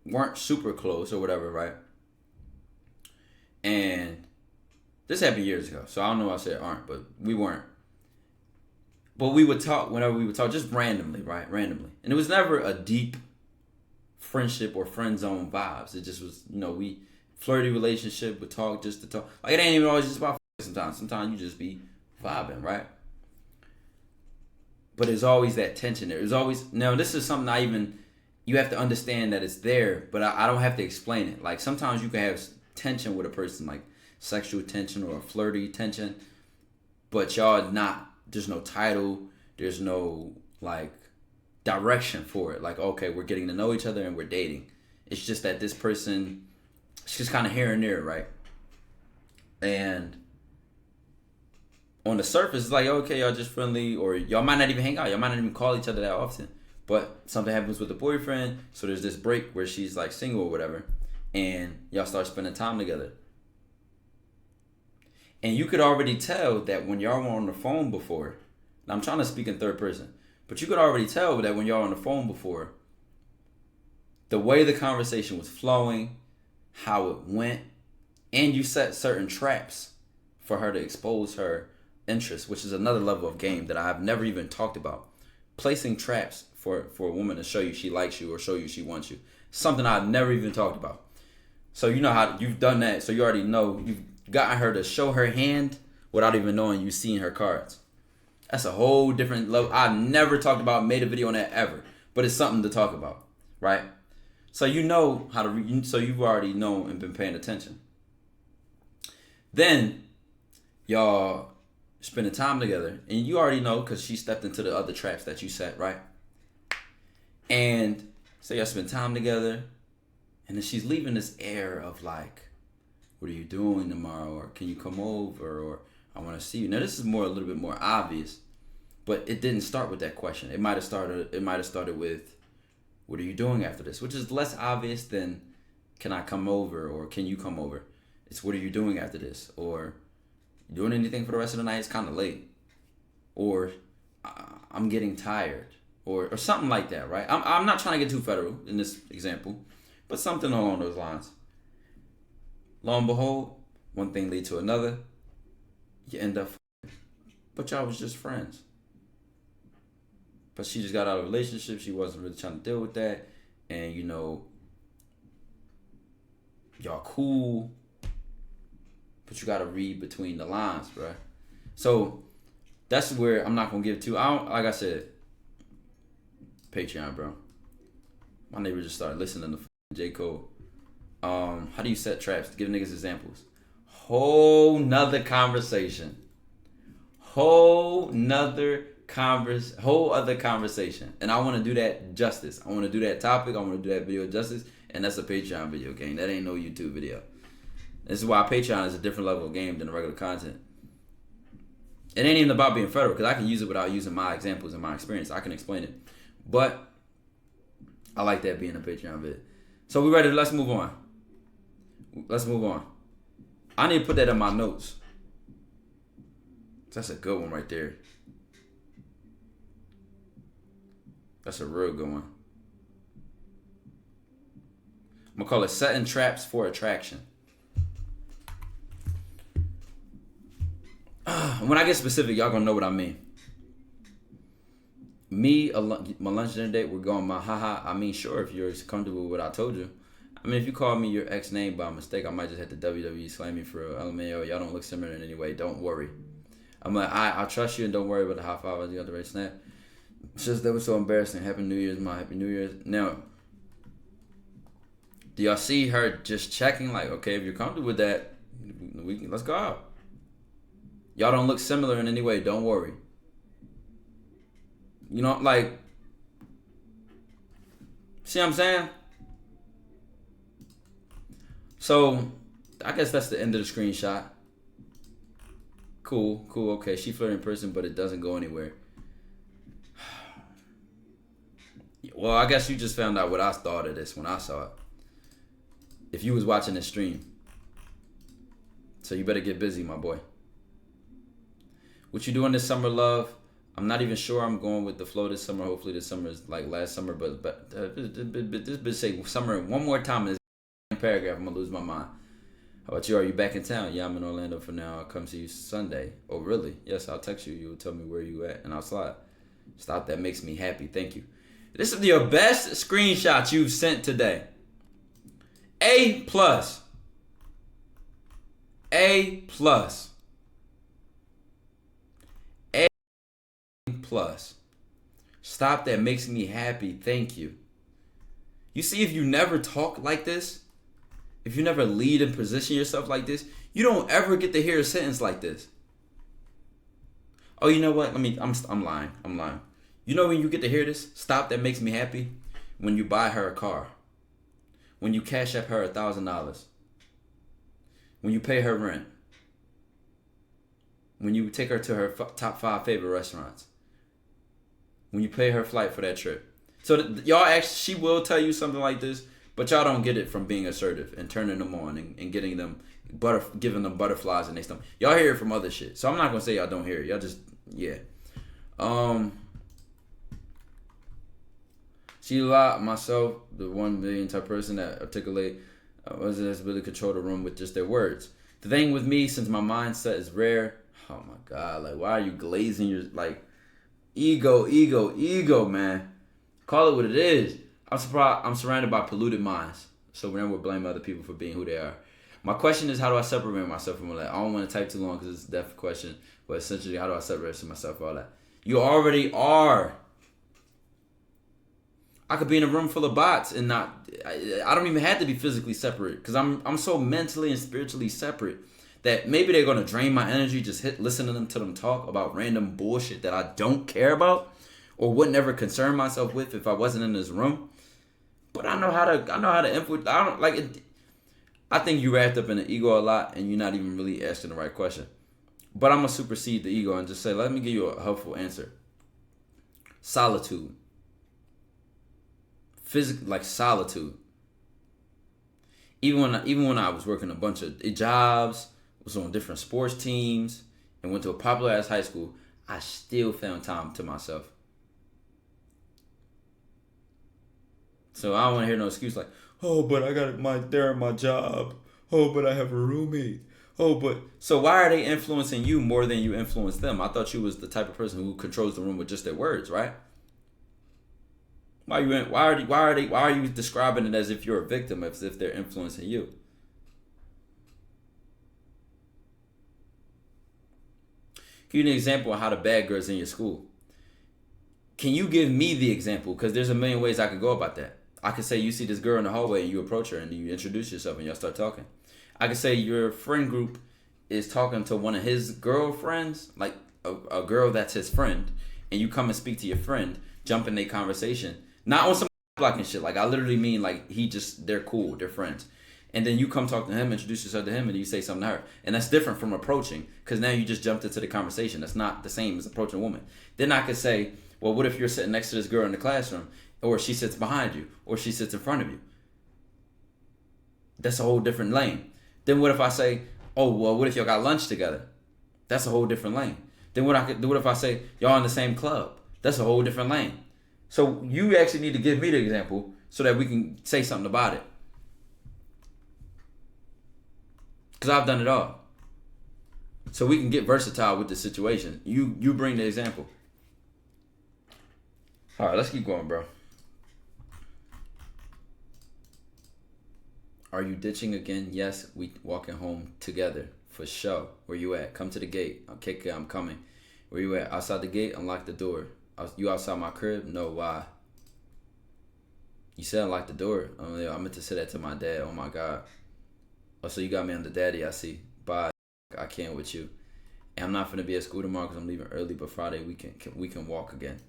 weren't super close or whatever, right? And this happened years ago, so I don't know why I said aren't, but we weren't. But we would talk whenever we would talk, just randomly, right? Randomly. And it was never a deep friendship or friend zone vibes. It just was, we flirty relationship, but talk just to talk. Like, it ain't even always just about sometimes. Sometimes you just be vibing, right? But there's always that tension there. There's always, now this is something you have to understand that it's there, but I don't have to explain it. Like, sometimes you can have tension with a person, like sexual tension or a flirty tension, but y'all not, there's no title, there's no like direction for it. Like, okay, we're getting to know each other and we're dating. It's just that this person, it's just kind of here and there, right? And on the surface, it's like, okay, y'all just friendly, or y'all might not even hang out. Y'all might not even call each other that often. But something happens with the boyfriend, so there's this break where she's like single or whatever, and y'all start spending time together. And you could already tell that when y'all were on the phone before, and I'm trying to speak in third person, but you could already tell that when y'all were on the phone before, the way the conversation was flowing, how it went, and you set certain traps for her to expose her interest, which is another level of game that I've never even talked about. Placing traps for a woman to show you she likes you or show you she wants you. Something I've never even talked about. So you know how you've done that, so you already know you've gotten her to show her hand without even knowing you seeing her cards. That's a whole different level. I've never talked about, made a video on that ever, but it's something to talk about, right? So you know how to, so you've already known and been paying attention. Then y'all spending time together, and you already know because she stepped into the other traps that you set, right? And so y'all spend time together, and then she's leaving this air of like, what are you doing tomorrow? Or can you come over? Or I want to see you. Now this is a little bit more obvious, but it didn't start with that question. It might have started with, what are you doing after this? Which is less obvious than, can I come over? Or can you come over? It's, what are you doing after this? Or, you doing anything for the rest of the night? It's kind of late. Or, I'm getting tired. Or something like that, right? I'm not trying to get too federal in this example, but something along those lines. Lo and behold, one thing leads to another. You end up, but y'all was just friends. But she just got out of a relationship. She wasn't really trying to deal with that. And, you know, y'all cool. But you got to read between the lines, bro. So that's where I'm not going to give too. Like I said, Patreon, bro. My neighbor just started listening to J. Cole. How do you set traps? Give niggas examples. Whole nother conversation. Whole other conversation. And I want to do that justice. I want to do that topic. I want to do that video justice. And that's a Patreon video, gang. That ain't no YouTube video. This is why Patreon is a different level of game than the regular content. It ain't even about being federal, because I can use it without using my examples and my experience. I can explain it. But I like that being a Patreon vid. So we ready? Let's move on. I need to put that in my notes. That's a good one right there. That's a real good one. I'm going to call it setting traps for attraction. When I get specific, y'all going to know what I mean. Me, my lunch dinner date, we're going my haha. I mean, sure, if you're comfortable with what I told you. I mean, if you call me your ex name by mistake, I might just hit the WWE slam me for LMAO. Y'all don't look similar in any way. Don't worry. I'm like, I trust you and don't worry about the high five. I got the right snap. It's just that was so embarrassing. Happy New Year's, my Happy New Year's. Now, do y'all see her just checking? Like, okay, if you're comfortable with that, let's go out. Y'all don't look similar in any way. Don't worry. You know, like, see what I'm saying? So, I guess that's the end of the screenshot. Cool, okay. She flirted in person, but it doesn't go anywhere. Well, I guess you just found out what I thought of this when I saw it. If you was watching this stream. So you better get busy, my boy. What you doing this summer, love? I'm not even sure I'm going with the flow this summer. Hopefully this summer is like last summer, but this bitch say summer one more time in this paragraph, I'm gonna lose my mind. How about you? Are you back in town? Yeah, I'm in Orlando for now. I'll come see you Sunday. Oh, really? Yes, I'll text you. You'll tell me where you at, and I'll slide. Stop. That makes me happy. Thank you. This is your best screenshot you've sent today. A+. A plus. A plus. Stop, that makes me happy. Thank you. You see, if you never talk like this, if you never lead and position yourself like this, you don't ever get to hear a sentence like this. Oh, you know what? I'm lying. You know when you get to hear this? Stop, that makes me happy. When you buy her a car. When you cash up her $1,000. When you pay her rent. When you take her to her top 5 favorite restaurants. When you pay her flight for that trip. So y'all actually, she will tell you something like this, but y'all don't get it from being assertive and turning them on and getting them giving them butterflies in their stomach. Y'all hear it from other shit. So I'm not gonna say y'all don't hear it. Y'all just She allowed myself, the 1 million type person that articulate that's really control the room with just their words. The thing with me, since my mindset is rare, oh my God, like why are you glazing your like ego, man? Call it what it is. I'm surrounded by polluted minds, so we never blame other people for being who they are. My question is, how do I separate myself from all that? I don't want to type too long because it's a deaf question, but essentially, how do I separate myself from all that? You already are. I could be in a room full of bots and not. I don't even have to be physically separate because I'm so mentally and spiritually separate that maybe they're gonna drain my energy just listening to them talk about random bullshit that I don't care about or would never concern myself with if I wasn't in this room. But I know how to influence. I don't like it. I think you wrapped up in the ego a lot and you're not even really asking the right question. But I'm gonna supersede the ego and just say, let me give you a helpful answer. Solitude. Physical, like solitude. Even when I was working a bunch of jobs, was on different sports teams, and went to a popular ass high school, I still found time to myself. So I don't want to hear no excuse like, oh, but I got my job. Oh, but I have a roommate. Oh, but so why are they influencing you more than you influence them? I thought you was the type of person who controls the room with just their words, right? Why are you describing it as if you're a victim, as if they're influencing you? Give you an example of how the bad girls in your school. Can you give me the example? Because there's a million ways I could go about that. I could say you see this girl in the hallway and you approach her and you introduce yourself and y'all start talking. I could say your friend group is talking to one of his girlfriends, like a girl that's his friend, and you come and speak to your friend, jump in their conversation. Not on some blocking shit. Like I literally mean like they're cool, they're friends. And then you come talk to him, introduce yourself to him, and you say something to her. And that's different from approaching, because now you just jumped into the conversation. That's not the same as approaching a woman. Then I could say, well, what if you're sitting next to this girl in the classroom, or she sits behind you, or she sits in front of you? That's a whole different lane. Then what if I say, oh, well, what if y'all got lunch together? That's a whole different lane. Then what if I say, y'all in the same club? That's a whole different lane. So you actually need to give me the example so that we can say something about it. Because I've done it all. So we can get versatile with the situation. You bring the example. All right, let's keep going, bro. Are you ditching again? Yes, we walking home together for sure. Where you at? Come to the gate. Okay, I'm coming. Where you at? Outside the gate, unlock the door. You outside my crib? No, why? You said unlock the door. Oh, yeah, I meant to say that to my dad. Oh my God. Oh, so you got me on the daddy, I see. Bye. I can't with you. And I'm not finna be at school tomorrow because I'm leaving early, but Friday we can walk again.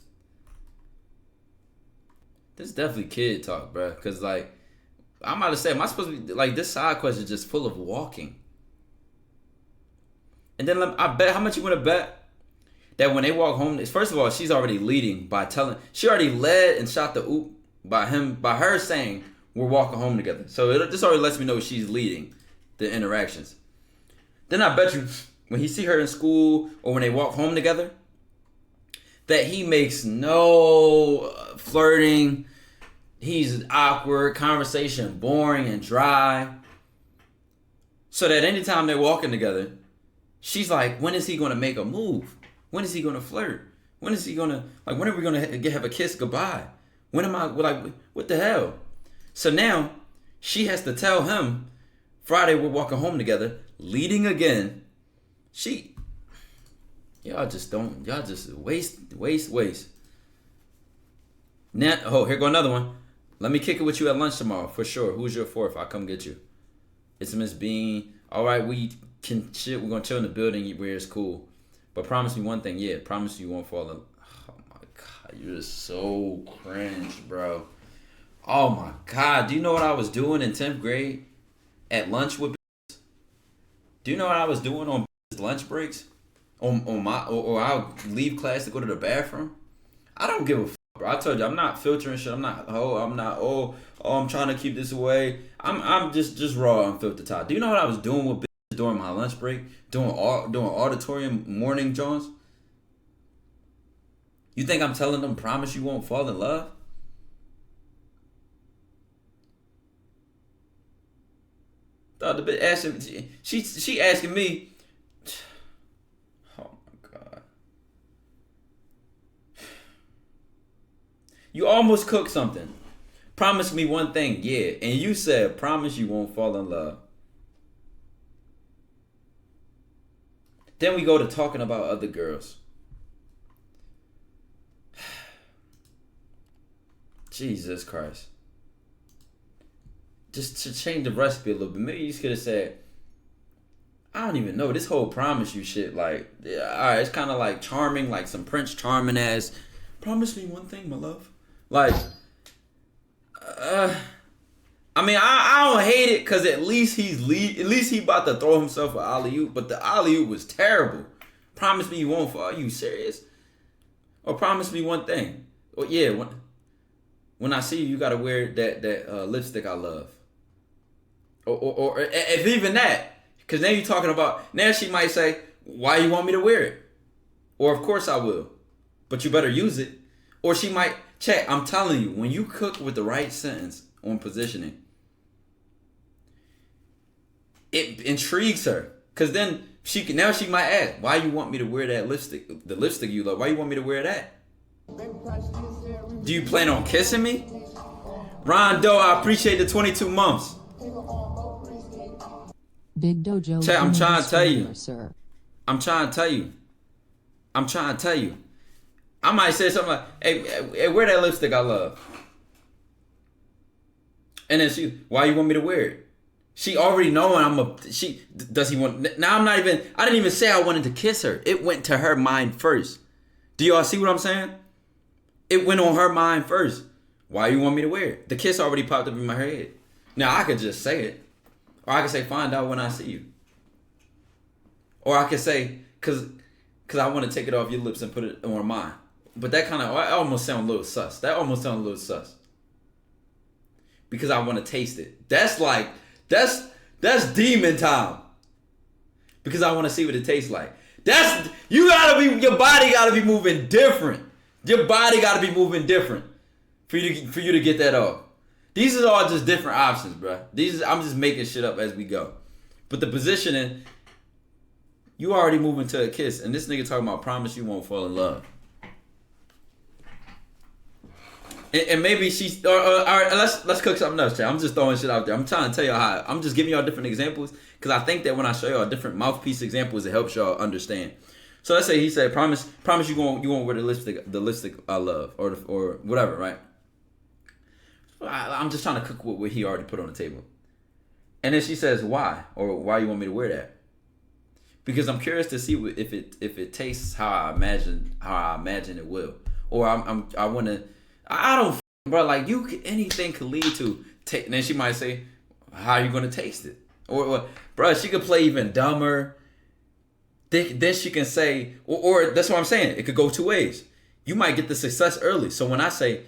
This is definitely kid talk, bro. Because, like, I'm about to say, am I supposed to be, like, this side question is just full of walking. And then I bet, how much you want to bet that when they walk home, first of all, she's already leading by she already led and shot the oop by her saying, we're walking home together. So this already lets me know she's leading the interactions. Then I bet you, when he see her in school or when they walk home together, that he makes no flirting. He's awkward, conversation boring and dry. So that anytime they're walking together, she's like, when is he going to make a move? When is he going to flirt? When is he going to, like, when are we going to have a kiss goodbye? When am I, like, what the hell? So now she has to tell him, Friday we're walking home together. leading again. Y'all just waste. Now, here go another one. Let me kick it with you at lunch tomorrow, for sure. Who's your fourth? I'll come get you. It's Miss Bean. All right, we can chill. We're going to chill in the building where it's cool. But promise me one thing. Yeah, promise you won't fall in. Oh, my God. You're just so cringe, bro. Oh, my God. Do you know what I was doing in 10th grade at lunch with bitches? Do you know what I was doing on lunch breaks? Or I'll leave class to go to the bathroom? I don't give a fuck, bro. I told you, I'm not filtering shit. I'm not, I'm trying to keep this away. I'm just raw, unfiltered top. Do you know what I was doing with bitches during my lunch break? Doing auditorium morning Jones? You think I'm telling them, promise you won't fall in love? The bitch asking, she asking me, oh my God. You almost cooked something. Promise me one thing, yeah. And you said, promise you won't fall in love. Then we go to talking about other girls. Jesus Christ. Just to change the recipe a little bit. Maybe you just could have said, I don't even know. This whole promise you shit, like, yeah, alright, it's kind of like charming, like some Prince Charming ass. Promise me one thing, my love. Like, I mean, I don't hate it because at least he about to throw himself an alley-oop, but the alley-oop was terrible. Promise me you won't fall. Are you serious? Or promise me one thing. Or yeah, when I see you, you gotta wear that lipstick I love. Or if even that, because now you're talking about, now she might say, why you want me to wear it? Or of course I will, but you better use it. Or she might, check, I'm telling you, when you cook with the right sentence on positioning, it intrigues her. Because then she might ask, why you want me to wear that lipstick, the lipstick you love, why you want me to wear that? Do you plan on kissing me? Rondo, I appreciate the 22 months. Big Dojo. Chat, I'm trying to tell you. Sir. I'm trying to tell you. I might say something like, hey, wear that lipstick I love. And then why you want me to wear it? She already knowing does he want, now I didn't even say I wanted to kiss her. It went to her mind first. Do y'all see what I'm saying? It went on her mind first. Why you want me to wear it? The kiss already popped up in my head. Now I could just say it. Or I could say, find out when I see you. Or I could say, cause I want to take it off your lips and put it on mine. But that almost sound a little sus. Because I want to taste it. That's demon time. Because I want to see what it tastes like. Your body gotta be moving different. Your body gotta be moving different for you to get that off. These are all just different options, bro. I'm just making shit up as we go. But the positioning, you already moving to a kiss, and this nigga talking about promise you won't fall in love. And maybe she's all right. Let's cook something else, chat. I'm just throwing shit out there. I'm trying to tell y'all how. I'm just giving y'all different examples because I think that when I show y'all different mouthpiece examples, it helps y'all understand. So let's say he said, "Promise you won't wear the lipstick I love, or whatever, right?" I'm just trying to cook what he already put on the table, and then she says, "Why? Or why you want me to wear that?" Because I'm curious to see if it tastes how I imagine it will, or I want to. I don't, bro. Like anything could lead to. And then she might say, "How are you gonna taste it?" Or bro, she could play even dumber. Then she can say, or that's what I'm saying. It could go two ways. You might get the success early. So when I say,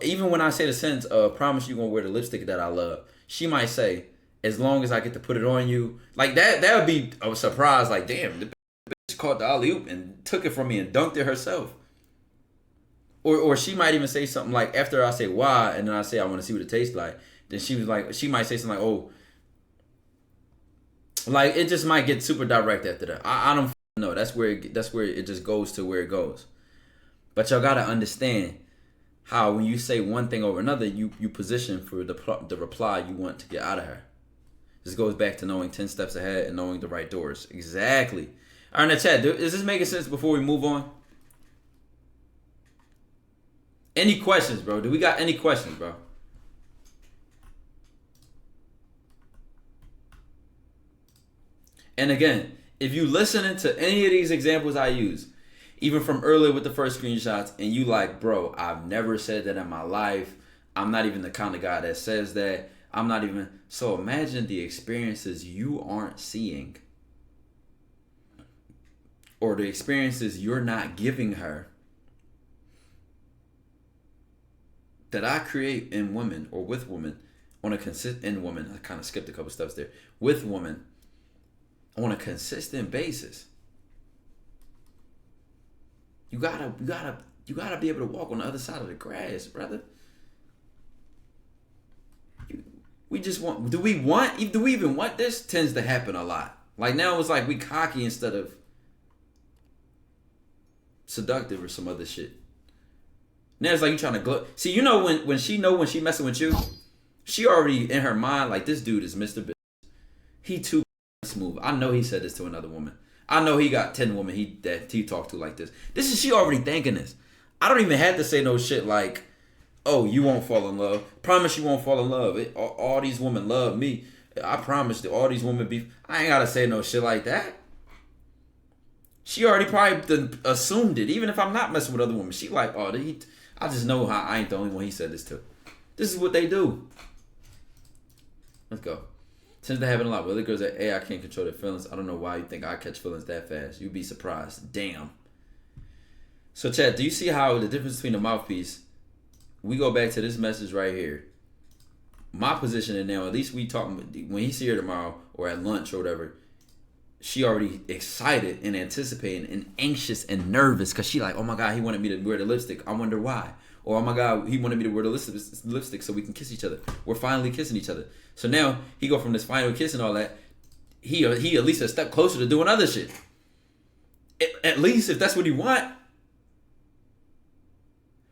even when I say the sentence of "promise you gonna wear the lipstick that I love," she might say, "As long as I get to put it on you," like that. That would be a surprise. Like, damn, the bitch caught the alley oop and took it from me and dunked it herself. Or she might even say something like, after I say why, and then I say I want to see what it tastes like. Then she might say something like, oh, like it just might get super direct after that. I don't know. That's where it just goes to where it goes. But y'all gotta understand how when you say one thing over another, you position for the reply you want to get out of her. This goes back to knowing 10 steps ahead and knowing the right doors. Exactly. All right, now, Chad, is this making sense before we move on? Any questions, bro? Do we got any questions, bro? And again, if you listening to any of these examples I use, even from earlier with the first screenshots, and you like, bro, I've never said that in my life. I'm not even the kind of guy that says that. I'm not even. So imagine the experiences you aren't seeing, or the experiences you're not giving her, that I create in women or with women on a in women. I kind of skipped a couple steps there. With women on a consistent basis. You gotta be able to walk on the other side of the grass, brother. We just want. Do we even want this? Tends to happen a lot. Like now, it's like we cocky instead of seductive or some other shit. Now it's like you trying to glow. See, you know when she messing with you, she already in her mind like this dude is Mr. Bitch. He too smooth. I know he said this to another woman. I know he got 10 women that he talked to like this. She already thinking this. I don't even have to say no shit like, oh, you won't fall in love. Promise you won't fall in love. All these women love me. I promise that all these women be. I ain't gotta say no shit like that. She already probably assumed it. Even if I'm not messing with other women, she like, oh, I just know how I ain't the only one he said this to. This is what they do. Let's go. Tends to happen a lot. But other girls that, hey, I can't control their feelings. I don't know why you think I catch feelings that fast. You'd be surprised. Damn. So, Chad, do you see how the difference between the mouthpiece? We go back to this message right here. My position in now, at least we talk when he see her tomorrow or at lunch or whatever. She already excited and anticipating and anxious and nervous because she like, oh my God, he wanted me to wear the lipstick. I wonder why. Or, oh my God, he wanted me to wear the lipstick so we can kiss each other. We're finally kissing each other. So now he go from this final kiss and all that. He at least a step closer to doing other shit. At least if that's what he want.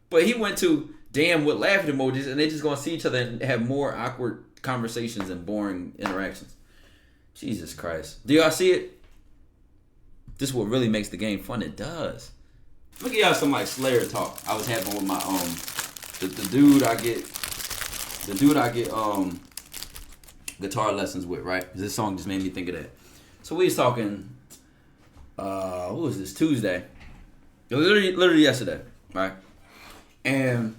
But he went to damn with laughing emojis and they just gonna see each other and have more awkward conversations and boring interactions. Jesus Christ. Do y'all see it? This is what really makes the game fun. It does. Look at y'all some like Slayer talk I was having with my the dude I get guitar lessons with, right? This song just made me think of that. So we was talking what was this, Tuesday? Literally yesterday, right? And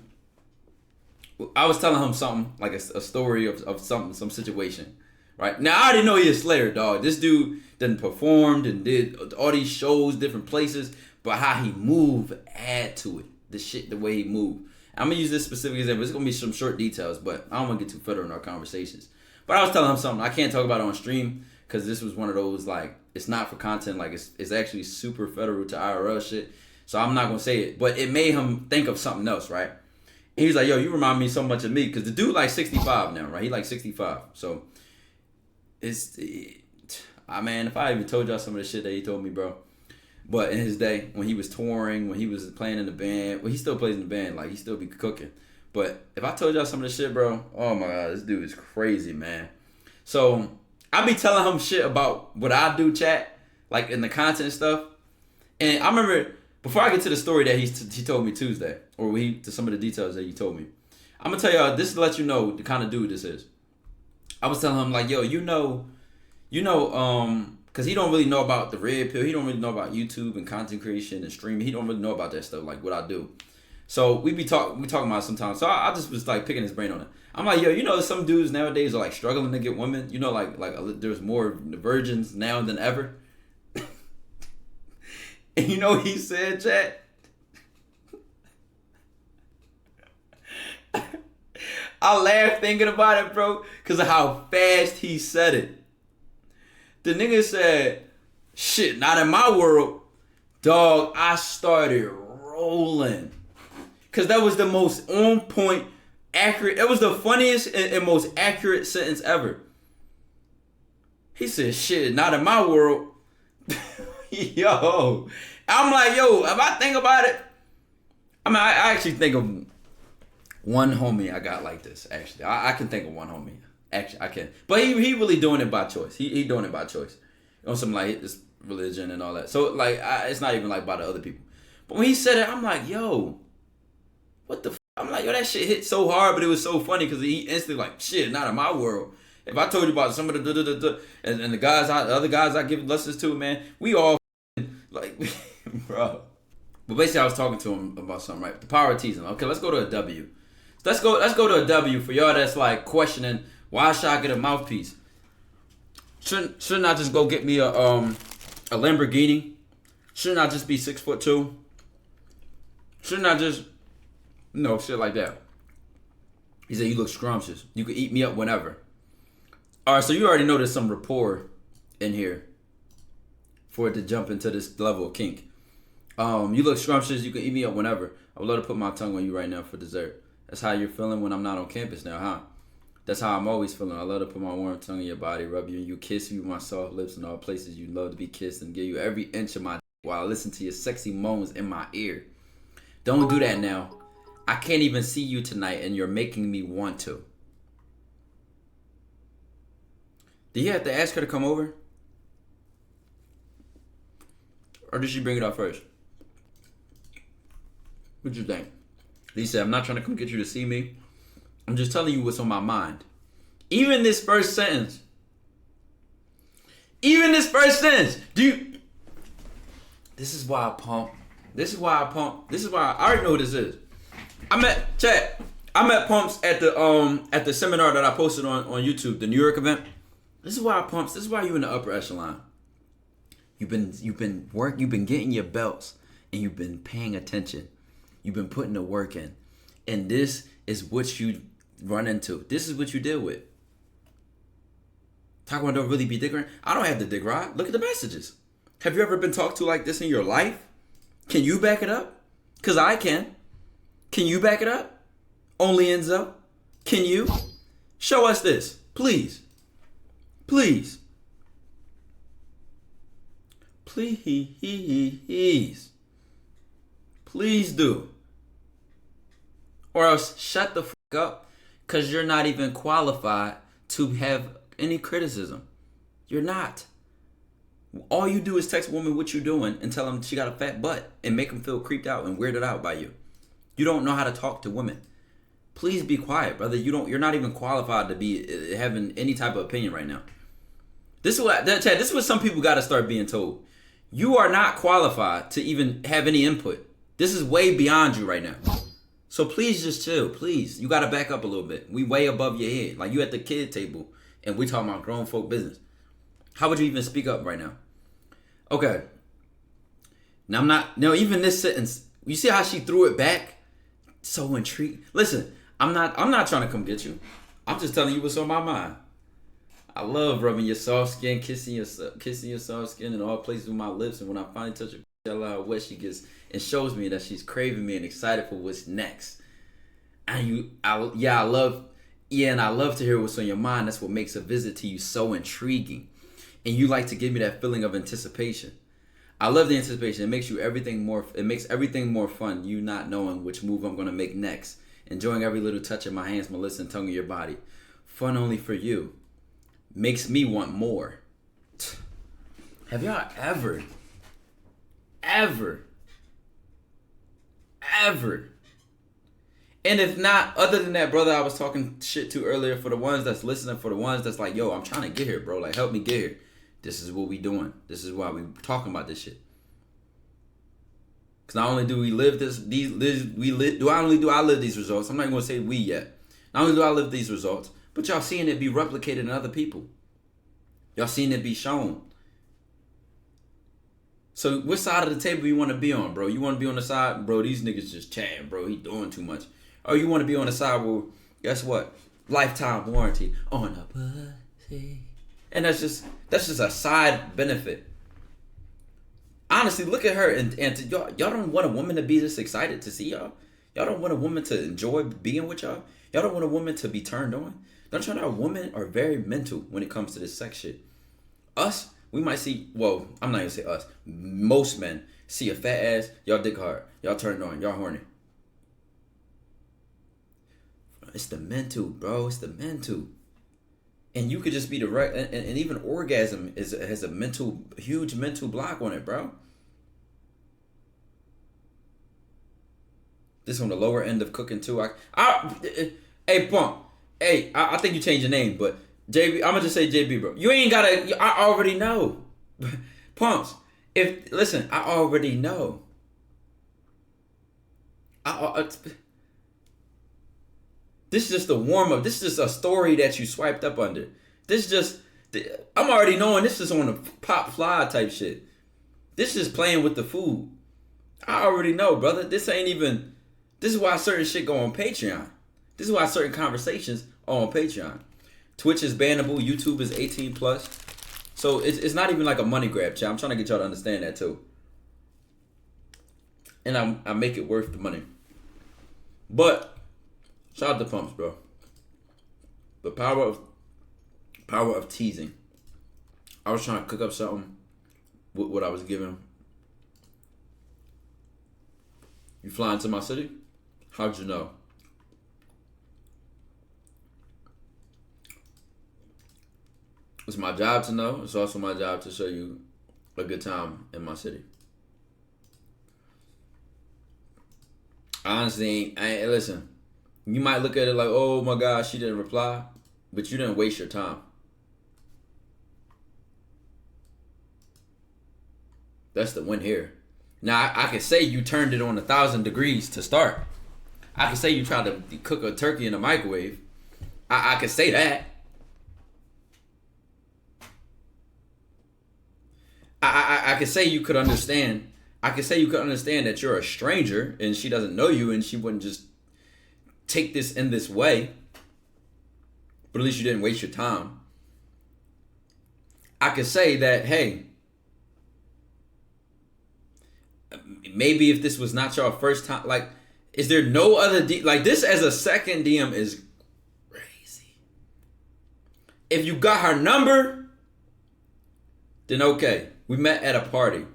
I was telling him something, like a story of some situation. Right? Now, I already know he's a Slayer, dog. This dude done performed and did all these shows, different places, but how he moved add to it. The way he moved. I'm going to use this specific example. It's going to be some short details, but I don't want to get too federal in our conversations. But I was telling him something. I can't talk about it on stream because this was one of those, like, it's not for content. Like, it's actually super federal to IRL shit. So I'm not going to say it. But it made him think of something else, right? And he's like, yo, you remind me so much of me. Because the dude like 65 now, right? He like 65. So man, if I even told y'all some of the shit that he told me, bro. But in his day, when he was touring, when he was playing in the band, well, he still plays in the band, like he still be cooking. But if I told y'all some of the shit, bro, oh my God, this dude is crazy, man. So I be telling him shit about what I do, chat, like in the content stuff. And I remember before I get to the story that he told me Tuesday, or to some of the details that he told me, I'm gonna tell y'all this to let you know the kind of dude this is. I was telling him like, yo, you know, because he don't really know about the red pill. He don't really know about YouTube and content creation and streaming. He don't really know about that stuff, like what I do. So we talking about it sometimes. So I just was like picking his brain on it. I'm like, yo, you know, some dudes nowadays are like struggling to get women. You know, like there's more virgins now than ever. And you know what he said, chat? I laughed thinking about it, bro, because of how fast he said it. The nigga said, shit, not in my world. Dog, I started rolling. Because that was the most on point, accurate. It was the funniest and most accurate sentence ever. He said, shit, not in my world. Yo. I'm like, yo, if I think about it, I mean, I actually think of one homie I got like this, actually. I can think of one homie. Actually, I can. But he really doing it by choice. He doing it by choice. On some like this religion and all that. So like it's not even like by the other people. But when he said it, I'm like, yo, what the? I'm like, yo, that shit hit so hard, but it was so funny because he instantly like, shit, not in my world. If I told you about some of the and the other guys I give lessons to, man, we all like, bro. But basically, I was talking to him about something, right? The power of teasing. Okay, let's go to a W. Let's go to a W for y'all that's like questioning why should I get a mouthpiece? Shouldn't I just go get me a Lamborghini? Shouldn't I just be 6'2"? Shouldn't I just shit like that? He said you look scrumptious. You could eat me up whenever. All right, so you already know there's some rapport in here for it to jump into this level of kink. You look scrumptious. You can eat me up whenever. I would love to put my tongue on you right now for dessert. That's how you're feeling when I'm not on campus now, huh? That's how I'm always feeling. I love to put my warm tongue in your body, rub you, and you kiss me with my soft lips in all places you love to be kissed, and give you every inch of my while I listen to your sexy moans in my ear. Don't do that now. I can't even see you tonight, and you're making me want to. Did you have to ask her to come over? Or did she bring it up first? What you think? He said, I'm not trying to come get you to see me. I'm just telling you what's on my mind. Even this first sentence. This is why I pump. I already know what this is. I met Pumps at the seminar that I posted on YouTube, the New York event. This is why I pumps. This is why you in the upper echelon. You've been getting your belts and you've been paying attention. You've been putting the work in. And this is what you run into. This is what you deal with. TyKwondoe really be dick riding? I don't have the dick ride. Look at the messages. Have you ever been talked to like this in your life? Can you back it up? Because I can. Can you back it up? Only Enzo? Can you? Show us this. Please. Please. Please. Please do. Or else shut the fuck up, because you're not even qualified to have any criticism. You're not. All you do is text a woman what you doing and tell them she got a fat butt and make them feel creeped out and weirded out by you. You don't know how to talk to women. Please be quiet, brother. You're not even qualified to be having any type of opinion right now. This is what some people got to start being told. You are not qualified to even have any input. This is way beyond you right now. So please just chill, please. You got to back up a little bit. We way above your head. Like you at the kid table and we talking about grown folk business. How would you even speak up right now? Okay. Now even this sentence, you see how she threw it back? So intrigued. Listen, I'm not trying to come get you. I'm just telling you what's on my mind. I love rubbing your soft skin, kissing your soft skin in all places with my lips, and when I finally touch her, I love how wet she gets and shows me that she's craving me and excited for what's next. And I love to hear what's on your mind. That's what makes a visit to you so intriguing. And you like to give me that feeling of anticipation. I love the anticipation. It makes everything more fun, you not knowing which move I'm gonna make next. Enjoying every little touch of my hands, my lips, and tongue of your body. Fun only for you. Makes me want more. Have y'all ever, and if not, other than that brother I was talking shit to earlier, for the ones that's listening, for the ones that's like, yo, I'm trying to get here, bro. Like, help me get here. This is what we doing. This is why we talking about this shit. Because not only do we live I live these results. I'm not going to say we yet. Not only do I live these results, but y'all seeing it be replicated in other people. Y'all seeing it be shown. So which side of the table you want to be on, bro? You want to be on the side, bro, these niggas just chatting, bro. He doing too much. Or you want to be on the side where, guess what? Lifetime warranty on a pussy. And that's just a side benefit. Honestly, look at her and y'all don't want a woman to be this excited to see y'all. Y'all don't want a woman to enjoy being with y'all. Y'all don't want a woman to be turned on. Don't you know women are very mental when it comes to this sex shit? Us, we might see, well, I'm not gonna say us. Most men see a fat ass, y'all dick hard, y'all turned on, y'all horny. It's the mental, bro. It's the mental. And you could just be direct, and even orgasm has a huge mental block on it, bro. This on the lower end of cooking too. Hey, Pump. Hey, I think you changed your name, but JB, I'm gonna just say JB, bro. You ain't gotta. I already know. Pumps. Listen, I already know. This is just a warm up. This is just a story that you swiped up under. I'm already knowing this is on a pop fly type shit. This is playing with the food. I already know, brother. This is why certain shit go on Patreon. This is why certain conversations are on Patreon. Twitch is bannable. YouTube is 18 plus. So it's not even like a money grab, chat. I'm trying to get y'all to understand that too. And I make it worth the money. But shout out to Pumps, bro. The power of teasing. I was trying to cook up something with what I was given. You flying to my city? How'd you know? It's my job to know. It's also my job to show you a good time in my city. Honestly, listen. You might look at it like, oh my gosh, she didn't reply, but you didn't waste your time. That's the win here. Now, I could say you turned it on 1,000 degrees to start. I could say you tried to cook a turkey in a microwave. I could say that. I could say you could understand. I could say you could understand that you're a stranger and she doesn't know you and she wouldn't just take this in this way. But at least you didn't waste your time. I could say that, hey, maybe if this was not your first time, like, is there no other like this as a second DM is crazy. If you got her number, then okay. We met at a party.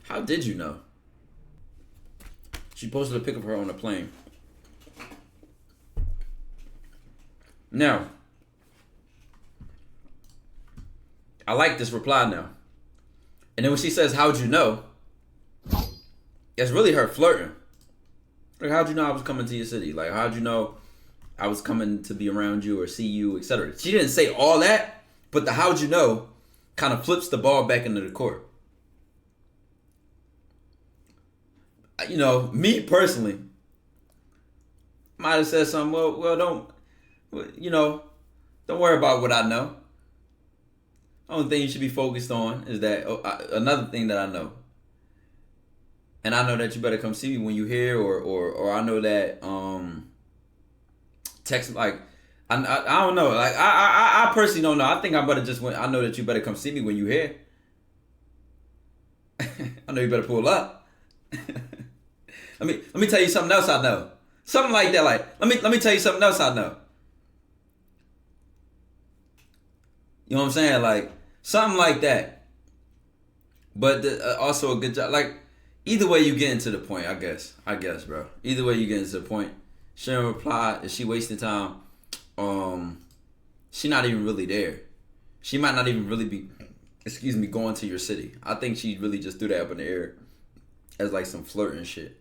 How did you know? She posted a pic of her on a plane. Now, I like this reply now. And then when she says, how'd you know? It's really her flirting. Like, how'd you know I was coming to your city? Like, how'd you know I was coming to be around you or see you, etc.? She didn't say all that, but the how'd you know kind of flips the ball back into the court. You know, me personally, might have said something, don't worry about what I know. Only thing you should be focused on is that, another thing that I know. And I know that you better come see me when you here, or I know that, text, like, I don't know. Like, I personally don't know. I think I better I know that you better come see me when you here. I know you better pull up. Let me tell you something else I know. Something like that. Like, let me tell you something else I know. You know what I'm saying? Like, something like that. But also a good job. Like, either way you get into the point, I guess, bro. Either way you get into the point. She didn't reply. Is she wasting time? She not even really there. She might not even really be, going to your city. I think she really just threw that up in the air as like some flirting shit.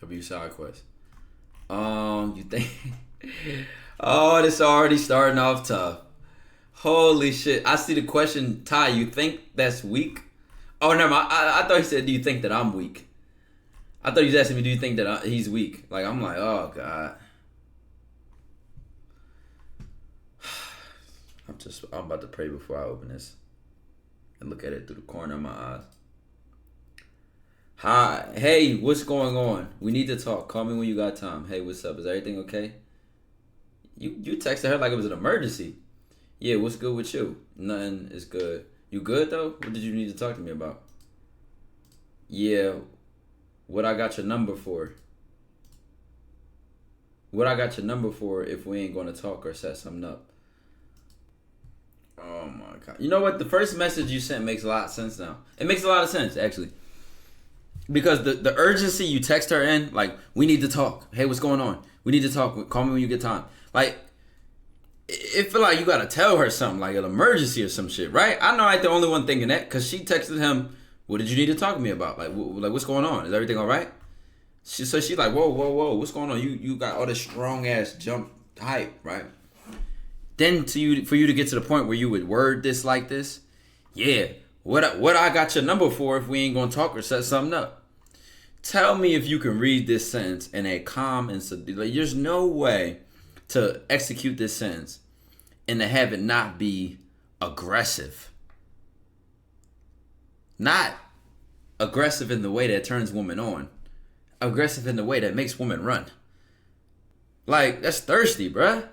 W side quest. You think? Oh, this already starting off tough. Holy shit! I see the question. Ty, you think that's weak? Oh, never mind. I thought he said, "Do you think that I'm weak?" I thought he was asking me, "Do you think that he's weak?" Like, I'm like, oh god. I'm about to pray before I open this and look at it through the corner of my eyes. Hi, hey, what's going on? We need to talk. Call me when you got time. Hey, what's up? Is everything okay? You texted her like it was an emergency. Yeah, what's good with you? Nothing is good. You good though? What did you need to talk to me about? Yeah, what I got your number for? What I got your number for if we ain't gonna talk or set something up? Oh my god. You know what? The first message you sent makes a lot of sense now. It makes a lot of sense, actually. because the urgency you text her in, like, we need to talk. Hey, what's going on? We need to talk. Call me when you get time. Like, it feel like you gotta tell her something, like an emergency or some shit, right? I know I ain't the only one thinking that, because she texted him, what did you need to talk to me about? Like, what's going on? Is everything all right? She's like, whoa, what's going on? You got all this strong ass jump hype, right? Then for you to get to the point where you would word this like this, yeah. What I got your number for if we ain't gonna talk or set something up? Tell me if you can read this sentence in a calm and like, there's no way to execute this sentence and to have it not be aggressive. Not aggressive in the way that turns women on. Aggressive in the way that makes women run. Like, that's thirsty, bruh.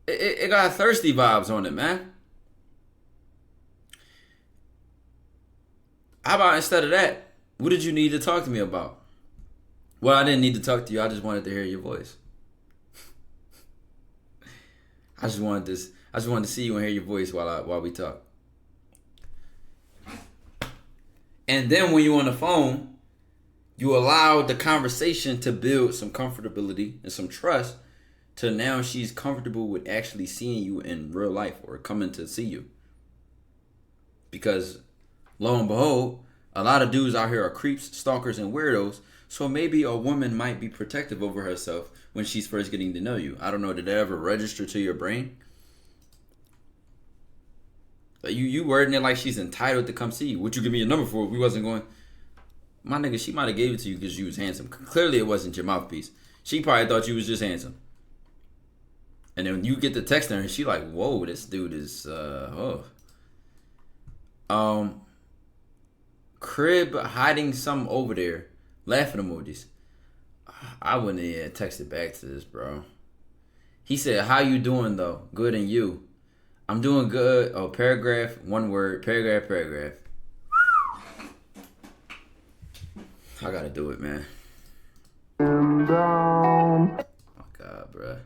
It got thirsty vibes on it, man. How about instead of that, what did you need to talk to me about? Well, I didn't need to talk to you. I just wanted to hear your voice. I just wanted to see you and hear your voice while we talk. And then when you're on the phone, you allow the conversation to build some comfortability and some trust to now she's comfortable with actually seeing you in real life or coming to see you. Because lo and behold, a lot of dudes out here are creeps, stalkers, and weirdos. So maybe a woman might be protective over herself when she's first getting to know you. I don't know, did that ever register to your brain? Like you wording it like she's entitled to come see you. What you give me a number for? We wasn't going. My nigga, she might have gave it to you because you was handsome. Clearly it wasn't your mouthpiece. She probably thought you was just handsome. And then you get the text her and she like, whoa, this dude is Crib hiding something over there. Laughing emojis. I wouldn't even texted back to this, bro. He said, how you doing though? Good, and you? I'm doing good. Oh, paragraph, one word, paragraph. I gotta do it, man. Oh my God, bro.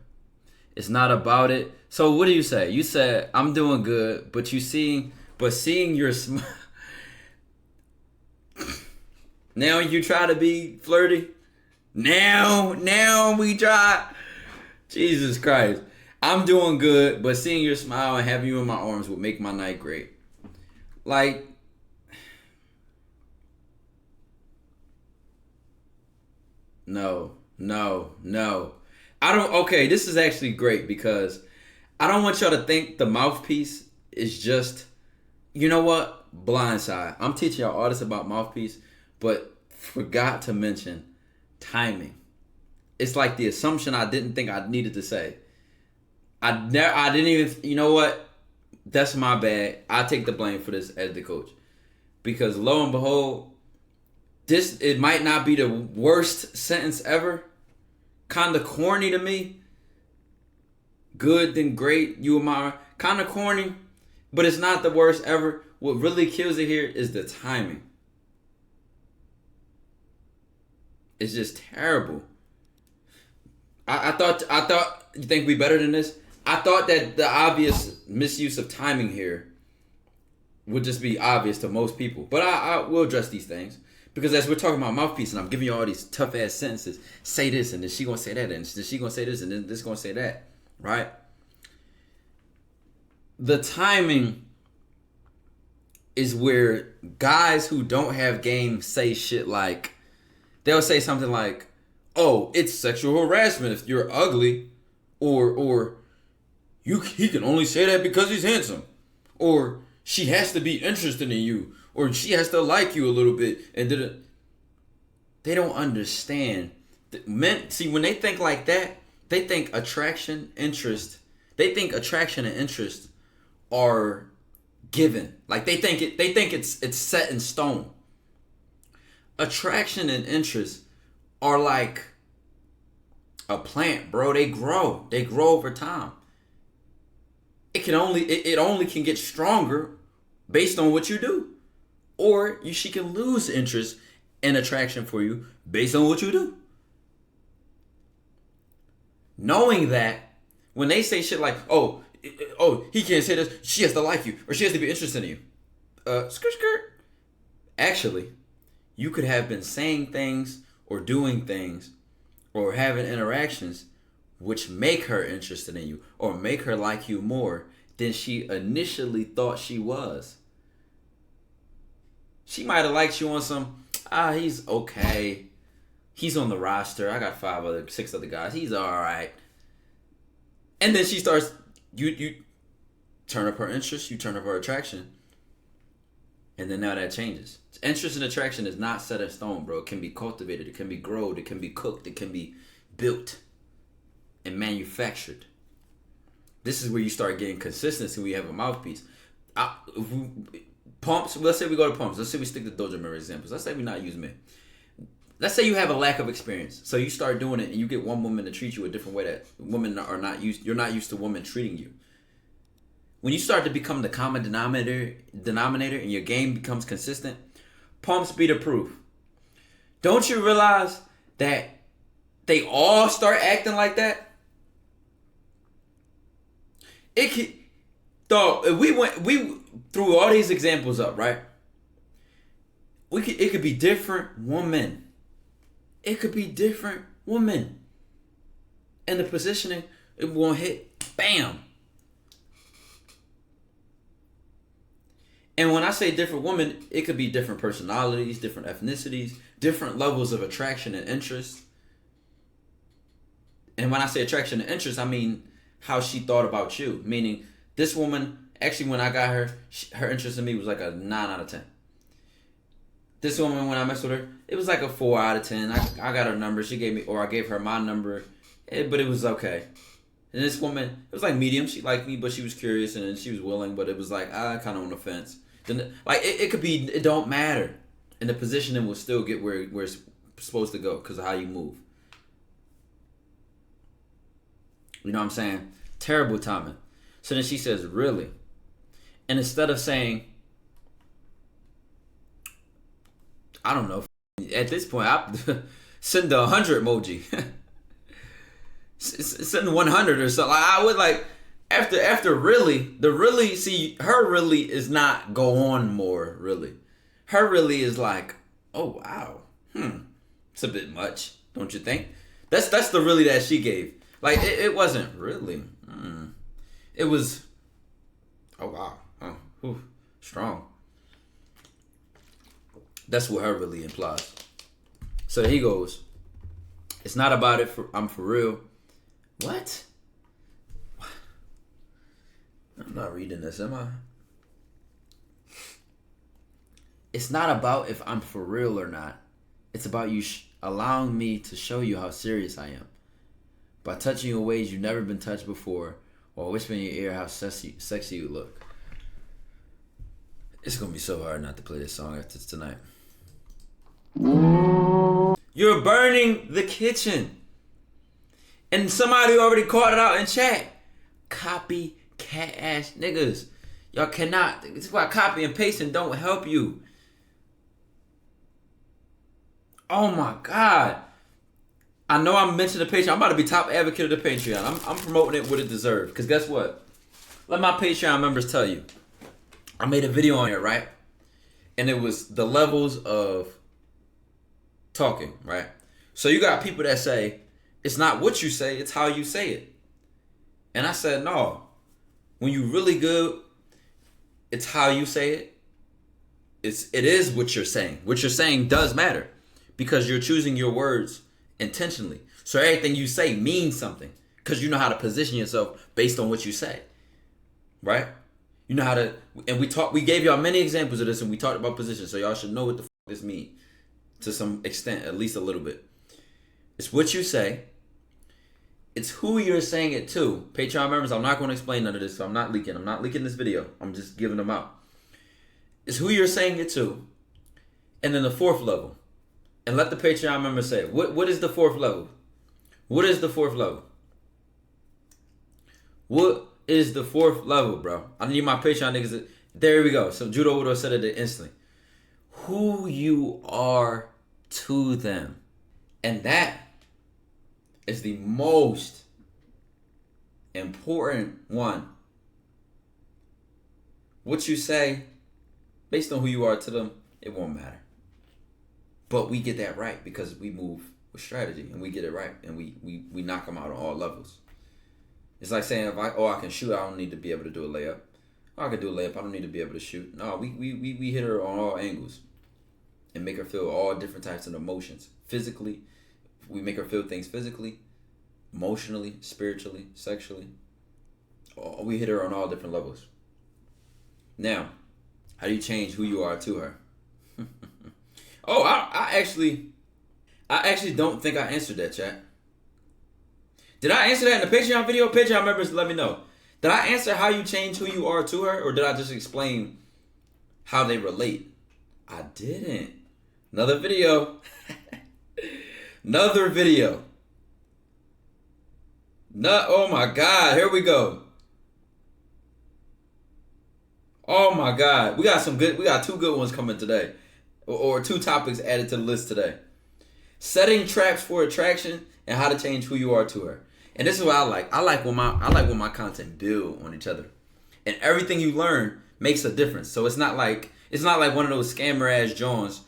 It's not about it. So what do you say? You said, I'm doing good, but seeing your smile. Now you try to be flirty? Now we try. Jesus Christ. I'm doing good, but seeing your smile and having you in my arms would make my night great. Like, no. Okay, this is actually great because I don't want y'all to think the mouthpiece is just, you know what? Blindside. I'm teaching y'all all this about mouthpiece, but forgot to mention timing. It's like the assumption I didn't think I needed to say. I didn't even, you know what? That's my bad. I take the blame for this as the coach. Because lo and behold, it might not be the worst sentence ever. Kind of corny to me. Good then great, you and my. Kind of corny, but it's not the worst ever. What really kills it here is the timing. It's just terrible. I thought you think we better than this? I thought that the obvious misuse of timing here would just be obvious to most people. But I will address these things. Because as we're talking about mouthpiece and I'm giving you all these tough ass sentences, say this and then she gonna say that and then she gonna say this and then this gonna say that, right? The timing is where guys who don't have game say shit like, they'll say something like, oh, it's sexual harassment if you're ugly, or he can only say that because he's handsome, or she has to be interested in you, or she has to like you a little bit, and they don't understand. Men, see, when they think like that, they think attraction, interest. They think attraction and interest are given. Like they think it's set in stone. Attraction and interest are like a plant, bro. They grow over time. It only can get stronger based on what you do. Or she can lose interest and attraction for you based on what you do. Knowing that, when they say shit like, oh, he can't say this, she has to like you, or she has to be interested in you. skirt skirt. Actually, you could have been saying things or doing things or having interactions which make her interested in you or make her like you more than she initially thought she was. She might have liked you on some, he's okay. He's on the roster. I got 6 other guys. He's alright. And then she starts, you turn up her interest, you turn up her attraction. And then now that changes. Interest and attraction is not set in stone, bro. It can be cultivated. It can be grown. It can be cooked. It can be built and manufactured. This is where you start getting consistency when you have a mouthpiece. Pumps, let's say we go to pumps. Let's say we stick to Doja Mirror examples. Let's say we not use men. Let's say you have a lack of experience. So you start doing it and you get one woman to treat you a different way that women are not used. You're not used to women treating you. When you start to become the common denominator and your game becomes consistent, pumps be the proof. Don't you realize that they all start acting like that? If we threw all these examples up, right? It could be different women. It could be different women. And the positioning, it won't hit, bam. And when I say different women, it could be different personalities, different ethnicities, different levels of attraction and interest. And when I say attraction and interest, I mean how she thought about you. Meaning, this woman, actually when I got her, her interest in me was like a 9 out of 10. This woman, when I messed with her, it was like a 4 out of 10. I got her number. She gave me, or I gave her my number. But it was okay. And this woman, it was like medium. She liked me, but she was curious and she was willing. But it was like, kind of on the fence. Then, like, it could be, it don't matter. And the positioning will still get where it's supposed to go because of how you move. You know what I'm saying? Terrible timing. So then she says, really? And instead of saying, I don't know, at this point, I send the 100 emoji. Send 100 or something. I would like, after really, see, her really is not go on more, really. Her really is like, oh, wow. It's a bit much, don't you think? That's the really that she gave. Like, it wasn't really. It was, oh, wow. Strong. That's what her really implies. So he goes, it's not about it, I'm for real. What? I'm not reading this, am I? It's not about if I'm for real or not. It's about you allowing me to show you how serious I am. By touching you in ways you've never been touched before, or whispering in your ear how sexy you look. It's going to be so hard not to play this song after tonight. You're burning the kitchen. And somebody already called it out in chat. Copycat ass niggas. Y'all cannot. This is why copy and pasting don't help you. Oh my God. I know I'm mentioning the Patreon. I'm about to be top advocate of the Patreon. I'm promoting it what it deserves. Because guess what? Let my Patreon members tell you. I made a video on here, right? And it was the levels of talking, right? So you got people that say, it's not what you say, it's how you say it. And I said, no. When you really good, it's how you say it. It is what you're saying. What you're saying does matter. Because you're choosing your words intentionally. So everything you say means something. Because you know how to position yourself based on what you say. Right? You know how to, and we gave y'all many examples of this and we talked about position. So y'all should know what the this means. To some extent, at least a little bit. It's what you say. It's who you're saying it to. Patreon members, I'm not going to explain none of this. So I'm not leaking. I'm not leaking this video. I'm just giving them out. It's who you're saying it to. And then the fourth level. And let the Patreon members say it. What is the fourth level? What is the fourth level? What is the fourth level, bro? I need my Patreon niggas. There we go. So Judo would have said it instantly. Who you are to them. And that is the most important one. What you say based on who you are to them, it won't matter. But we get that right because we move with strategy and we get it right and we knock them out on all levels. It's like saying if I can shoot, I don't need to be able to do a layup. Oh, I can do a layup, I don't need to be able to shoot. No, we hit her on all angles and make her feel all different types of emotions. Physically, we make her feel things physically, emotionally, spiritually, sexually. We hit her on all different levels. Now, how do you change who you are to her? Oh, I actually don't think I answered that, chat. Did I answer that in the Patreon video? Patreon members, let me know. Did I answer how you change who you are to her, or did I just explain how they relate? I didn't. Another video. Another video. No, oh my God, here we go. Oh my God, we got two good ones coming today, or two topics added to the list today. Setting traps for attraction and how to change who you are to her. And this is what I like. I like when my content build on each other, and everything you learn makes a difference. So it's not like one of those scammer ass Jones.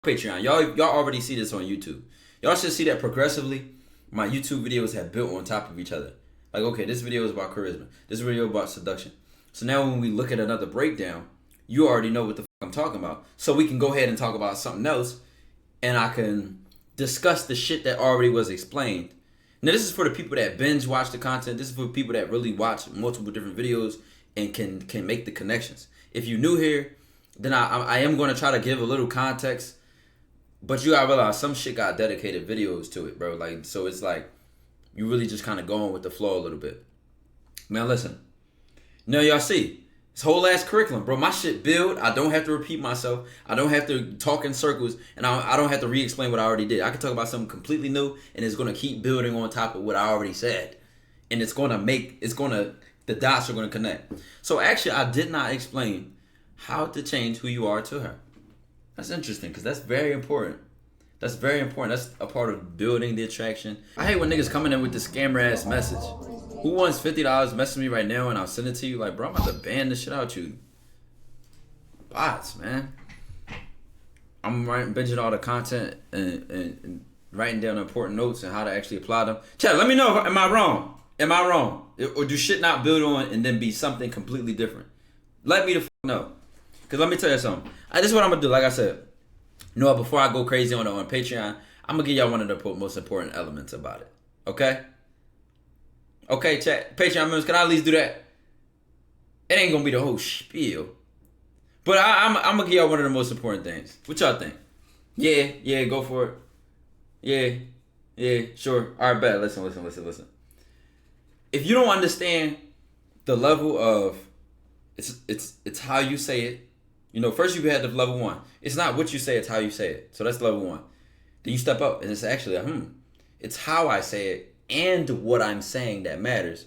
Patreon, y'all already see this on YouTube. Y'all should see that progressively. My YouTube videos have built on top of each other. Like, okay, this video is about charisma. This video about seduction. So now when we look at another breakdown, you already know what the fuck I'm talking about. So we can go ahead and talk about something else, and I can discuss the shit that already was explained. Now, this is for the people that binge watch the content. This is for people that really watch multiple different videos and can make the connections. If you're new here, then I am going to try to give a little context. But you gotta realize some shit got dedicated videos to it, bro. Like, so it's like you really just kind of going with the flow a little bit. Man, listen. Now y'all see this whole ass curriculum, bro. My shit build. I don't have to repeat myself. I don't have to talk in circles, and I don't have to re-explain what I already did. I can talk about something completely new, and it's gonna keep building on top of what I already said, and the dots are gonna connect. So actually, I did not explain how to change who you are to her. That's interesting because that's very important. That's very important. That's a part of building the attraction. I hate when niggas coming in with this scammer ass message. Who wants $50? Message me right now and I'll send it to you. Like, bro, I'm about to ban this shit out you. Bots, man. I'm binging all the content and writing down important notes and how to actually apply them. Chat, let me know. Am I wrong? Am I wrong? Or do shit not build on and then be something completely different? Let me the know. Because let me tell you something. This is what I'm going to do. Like I said, you know what? Before I go crazy on Patreon, I'm going to give y'all one of the most important elements about it. Okay? Okay, chat. Patreon members, can I at least do that? It ain't going to be the whole spiel. But I'm going to give y'all one of the most important things. What y'all think? Yeah, go for it. Yeah, sure. All right, bet. Listen. If you don't understand the level of, it's how you say it. You know, first you had the level 1. It's not what you say, it's how you say it. So that's level 1. Then you step up and it's actually it's how I say it and what I'm saying that matters,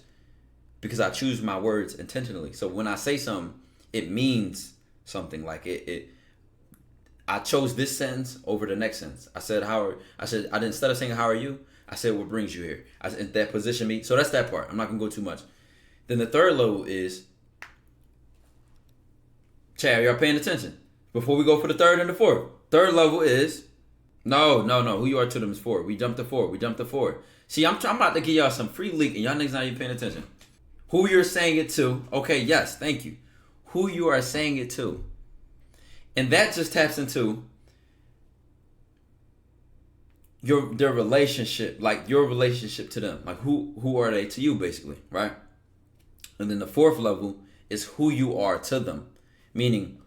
because I choose my words intentionally. So when I say something, it means something. Like I chose this sentence over the next sentence. I said instead of saying how are you, I said what brings you here. That position me. So that's that part. I'm not gonna go too much. Then the third level is, Chad, y'all paying attention? Before we go for the third and the fourth. Third level is, no. Who you are to them is 4. We jumped to 4. See, I'm about to give y'all some free leak and y'all niggas not even paying attention. Who you're saying it to. Okay, yes, thank you. Who you are saying it to. And that just taps into their relationship, like your relationship to them. Like who are they to you, basically, right? And then the fourth level is who you are to them. Meaning,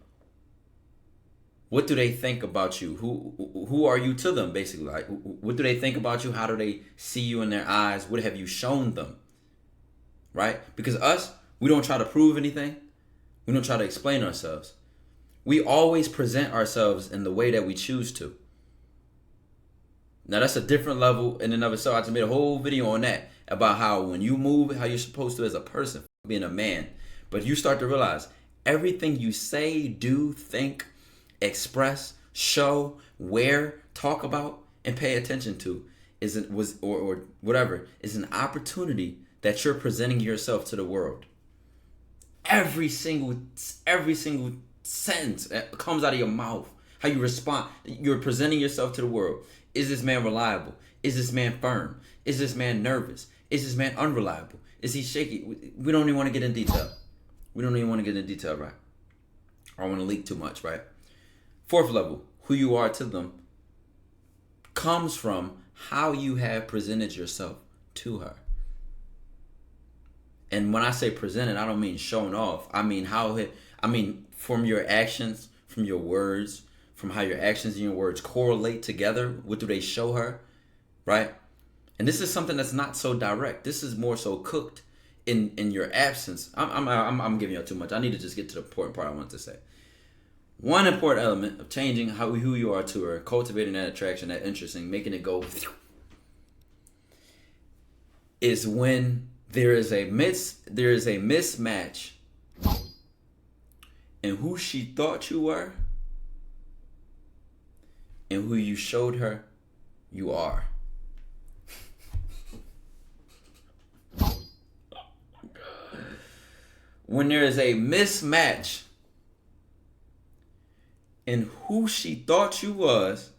what do they think about you? Who are you to them, basically? Like, what do they think about you? How do they see you in their eyes? What have you shown them? Right? Because we don't try to prove anything. We don't try to explain ourselves. We always present ourselves in the way that we choose to. Now, that's a different level in and of itself. I just made a whole video on that, about how when you move, how you're supposed to as a person, being a man. But you start to realize, everything you say, do, think, express, show, wear, talk about, and pay attention to is an opportunity that you're presenting yourself to the world. Every single sentence that comes out of your mouth, how you respond, you're presenting yourself to the world. Is this man reliable? Is this man firm? Is this man nervous? Is this man unreliable? Is he shaky? We don't even want to get in detail. Right? I don't want to leak too much, right? Fourth level, who you are to them comes from how you have presented yourself to her. And when I say presented, I don't mean shown off. I mean from your actions, from your words, from how your actions and your words correlate together. What do they show her, right? And this is something that's not so direct. This is more so cooked in your absence. I'm giving you too much. I need to just get to the important part I want to say. One important element of changing who you are to her, cultivating that attraction, that interest, and making it go, is when there is a mismatch in who she thought you were and who you showed her you are. When there is a mismatch in who she thought you was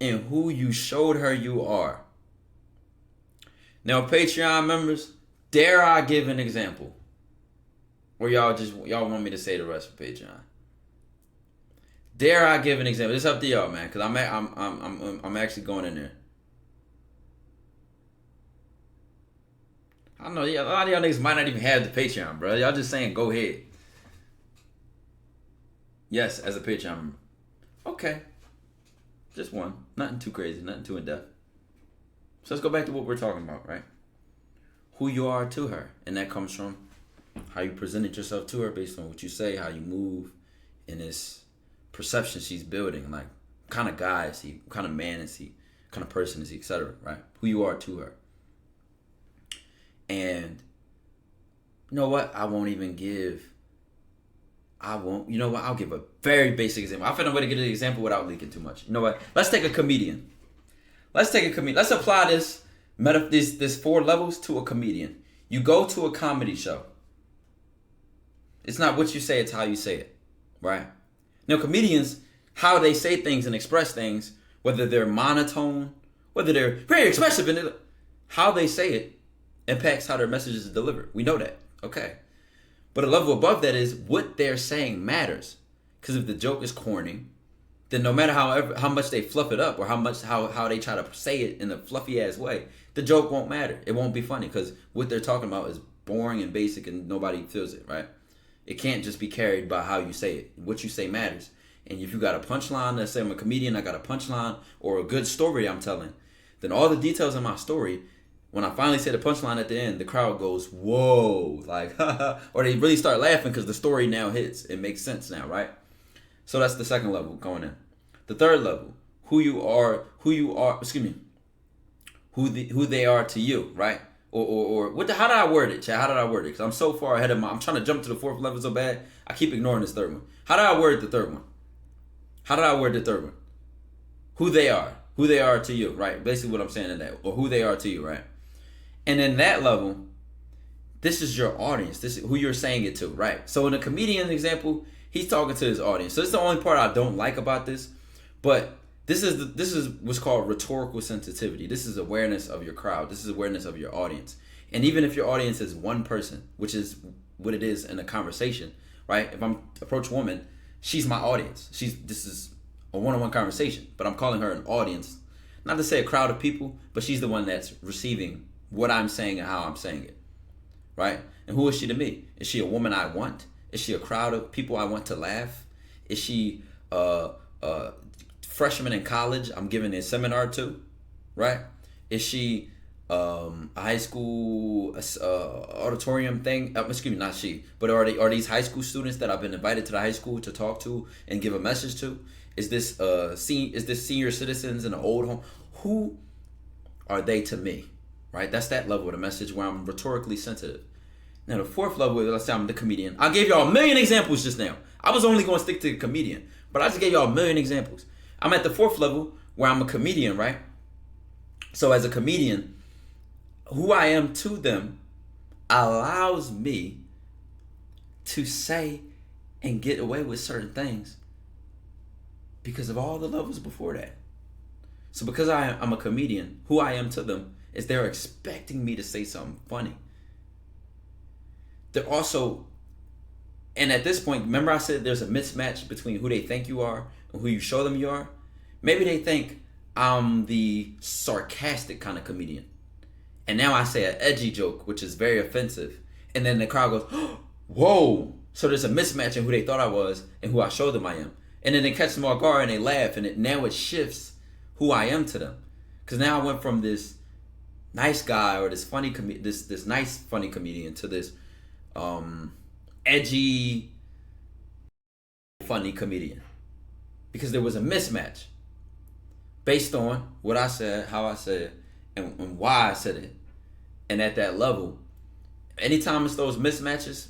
and who you showed her you are. Now, Patreon members, dare I give an example? Or y'all want me to say the rest for Patreon? Dare I give an example? It's up to y'all, man, because I'm actually going in there. I know, yeah, a lot of y'all niggas might not even have the Patreon, bro. Y'all just saying go ahead. Yes, as a Patreon member. Okay. Just one. Nothing too crazy, nothing too in-depth. So let's go back to what we're talking about, right? Who you are to her. And that comes from how you presented yourself to her based on what you say, how you move, and this perception she's building. Like, what kind of guy is he? What kind of man is he? What kind of person is he? Etc. Right? Who you are to her. And you know what? I'll give a very basic example. I found a way to get an example without leaking too much. You know what? Let's take a comedian. Let's apply this 4 levels to a comedian. You go to a comedy show. It's not what you say, it's how you say it. Right? Now, comedians, how they say things and express things, whether they're monotone, whether they're very expressive, and how they say it impacts how their message is delivered. We know that. Okay. But a level above that is what they're saying matters. Because if the joke is corny, then no matter how much they fluff it up or how they try to say it in a fluffy ass way, the joke won't matter. It won't be funny because what they're talking about is boring and basic and nobody feels it, right? It can't just be carried by how you say it. What you say matters. And if you got a punchline, let's say I'm a comedian, I got a punchline or a good story I'm telling, then all the details in my story, when I finally say the punchline at the end, the crowd goes, whoa, like, or they really start laughing because the story now hits. It makes sense now, right? So that's the second level going in. The third level, who they are to you, right? Or how did I word it, Chad? How did I word it? Because I'm so far ahead of I'm trying to jump to the fourth level so bad, I keep ignoring this third one. How did I word the third one? Who they are to you, right? Basically what I'm saying in that, or who they are to you, right? And in that level, this is your audience. This is who you're saying it to, right? So in a comedian example, he's talking to his audience. So this is the only part I don't like about this, but this is what's called rhetorical sensitivity. This is awareness of your crowd. This is awareness of your audience. And even if your audience is one person, which is what it is in a conversation, right? If I'm approach a woman, she's my audience. This is a one-on-one conversation, but I'm calling her an audience. Not to say a crowd of people, but she's the one that's receiving what I'm saying and how I'm saying it, right? And who is she to me? Is she a woman I want? Is she a crowd of people I want to laugh? Is she a freshman in college I'm giving a seminar to, right? Is she a high school auditorium thing? Excuse me, not she, but are these high school students that I've been invited to the high school to talk to and give a message to? Is this senior citizens in an old home? Who are they to me? Right? That's that level of the message where I'm rhetorically sensitive. Now the fourth level, let's say I'm the comedian. I gave y'all a million examples just now. I was only going to stick to the comedian, but I just gave y'all a million examples. I'm at the fourth level where I'm a comedian, right? So as a comedian, who I am to them allows me to say and get away with certain things because of all the levels before that. So because I'm a comedian, who I am to them is they're expecting me to say something funny. They're also, and at this point, remember I said there's a mismatch between who they think you are and who you show them you are? Maybe they think I'm the sarcastic kind of comedian. And now I say an edgy joke, which is very offensive. And then the crowd goes, oh, whoa. So there's a mismatch in who they thought I was and who I showed them I am. And then they catch them off guard and they laugh. And now it shifts who I am to them. Because now I went from this nice guy or this funny this nice funny comedian to this edgy funny comedian. Because there was a mismatch based on what I said, how I said it, and why I said it. And at that level, anytime it's those mismatches,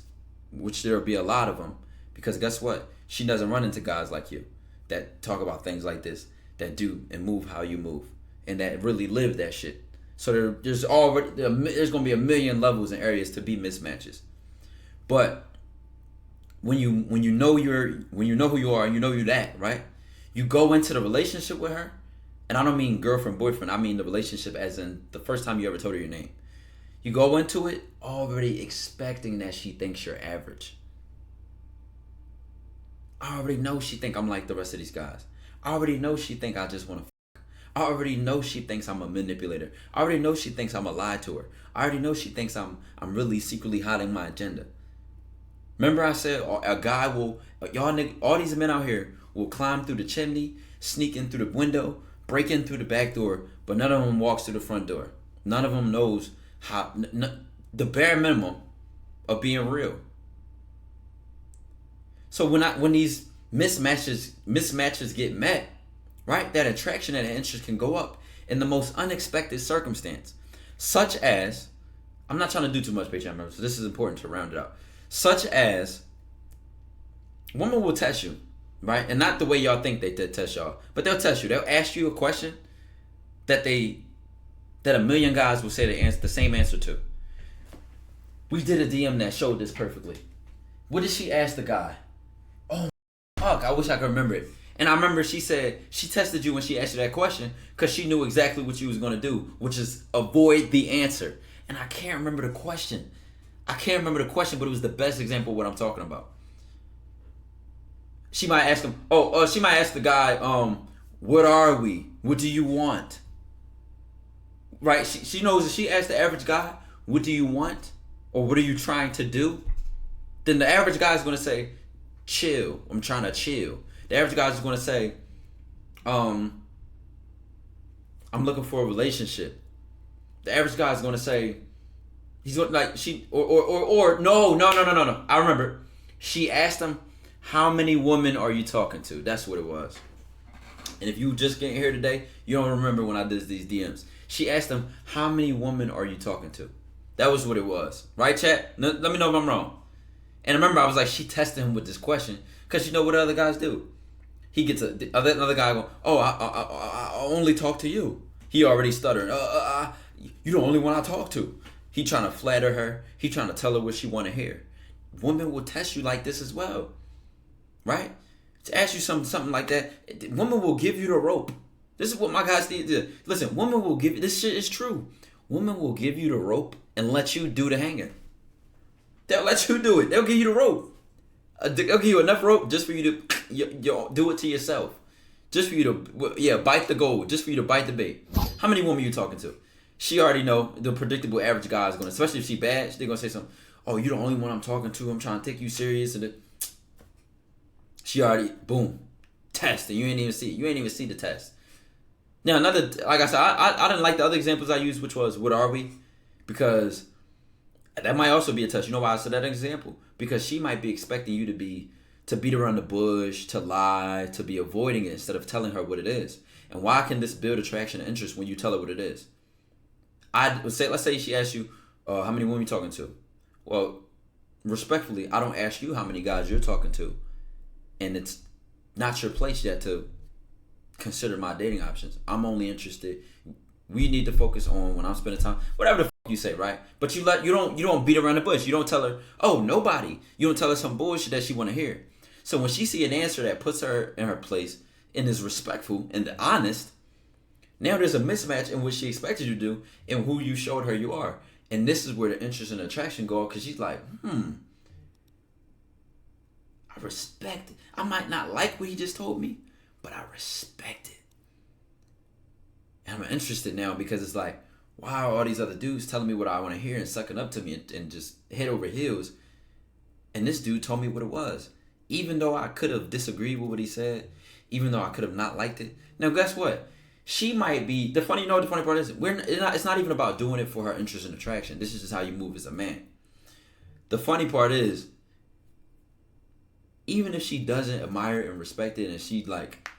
which there'll be a lot of them, because guess what? She doesn't run into guys like you that talk about things like this, that do and move how you move, and that really live that shit. So there's going to be a million levels and areas to be mismatches. But when you know who you are and you know you're that, right? You go into the relationship with her, and I don't mean girlfriend, boyfriend, I mean the relationship as in the first time you ever told her your name. You go into it already expecting that she thinks you're average. I already know she think I'm like the rest of these guys. I already know she think I just want to fuck. I already know she thinks I'm a manipulator. I already know she thinks I'm a lie to her. I already know she thinks I'm really secretly hiding my agenda. Remember I said a guy will, all these men out here will climb through the chimney, sneak in through the window, break in through the back door, but none of them walks through the front door. None of them knows how, the bare minimum of being real. So when these mismatches get met, right, that attraction and interest can go up in the most unexpected circumstance, such as, I'm not trying to do too much, Patreon members, so this is important to round it out. Such as, women will test you, right? And not the way y'all think they did test y'all, but they'll test you. They'll ask you a question that a million guys will say the same answer to. We did a DM that showed this perfectly. What did she ask the guy? Oh, fuck, I wish I could remember it. And I remember she said she tested you when she asked you that question because she knew exactly what you was going to do, which is avoid the answer. And I can't remember the question. But it was the best example of what I'm talking about. She might ask him, she might ask the guy, what are we? What do you want? Right? She knows if she asks the average guy, what do you want? Or what are you trying to do? Then the average guy is going to say, chill. I'm trying to chill. The average guy is going to say, I'm looking for a relationship. The average guy is going to say, he's going like no. I remember. She asked him, how many women are you talking to? That's what it was. And if you just getting here today, you don't remember when I did these DMs. She asked him, how many women are you talking to? That was what it was. Right, chat? Let me know if I'm wrong. And remember, I was like, she tested him with this question because you know what other guys do. He gets another guy going, I only talk to you. He already stuttered. You the only one I talk to. He trying to flatter her. He trying to tell her what she want to hear. Women will test you like this as well. Right? To ask you something like that, women will give you the rope. This is what my guys need to do. Listen, women will give you, this shit is true. Women will give you the rope and let you do the hanging. They'll let you do it. They'll give you the rope. They'll give you enough rope just for you to do it to yourself. Just for you to, bite the gold. Just for you to bite the bait. How many women are you talking to? She already know the predictable average guy is going to, especially if she bad, they're going to say something. Oh, you're the only one I'm talking to. I'm trying to take you serious. And she already, boom, test. And you ain't even see the test. Now, like I said, I didn't like the other examples I used, which was, what are we? Because that might also be a test. You know why I said that example? Because she might be expecting you to beat around the bush, to lie, to be avoiding it instead of telling her what it is. And why can this build attraction and interest when you tell her what it is? Let's say she asks you, how many women you talking to? Well, respectfully, I don't ask you how many guys you're talking to. And it's not your place yet to consider my dating options. I'm only interested. We need to focus on when I'm spending time, whatever the fuck you say, right? But you don't beat around the bush. You don't tell her, oh, nobody. You don't tell her some bullshit that she want to hear. So when she see an answer that puts her in her place and is respectful and honest, now there's a mismatch in what she expected you to do and who you showed her you are. And this is where the interest and attraction go, because she's like, I respect it. I might not like what he just told me, but I respect it. And I'm interested now because it's like, wow, all these other dudes telling me what I want to hear and sucking up to me and just head over heels. And this dude told me what it was. Even though I could have disagreed with what he said, even though I could have not liked it. Now, guess what? She might be, the funny part is, it's not even about doing it for her interest and attraction. This is just how you move as a man. The funny part is, even if she doesn't admire it and respect it, and she's like,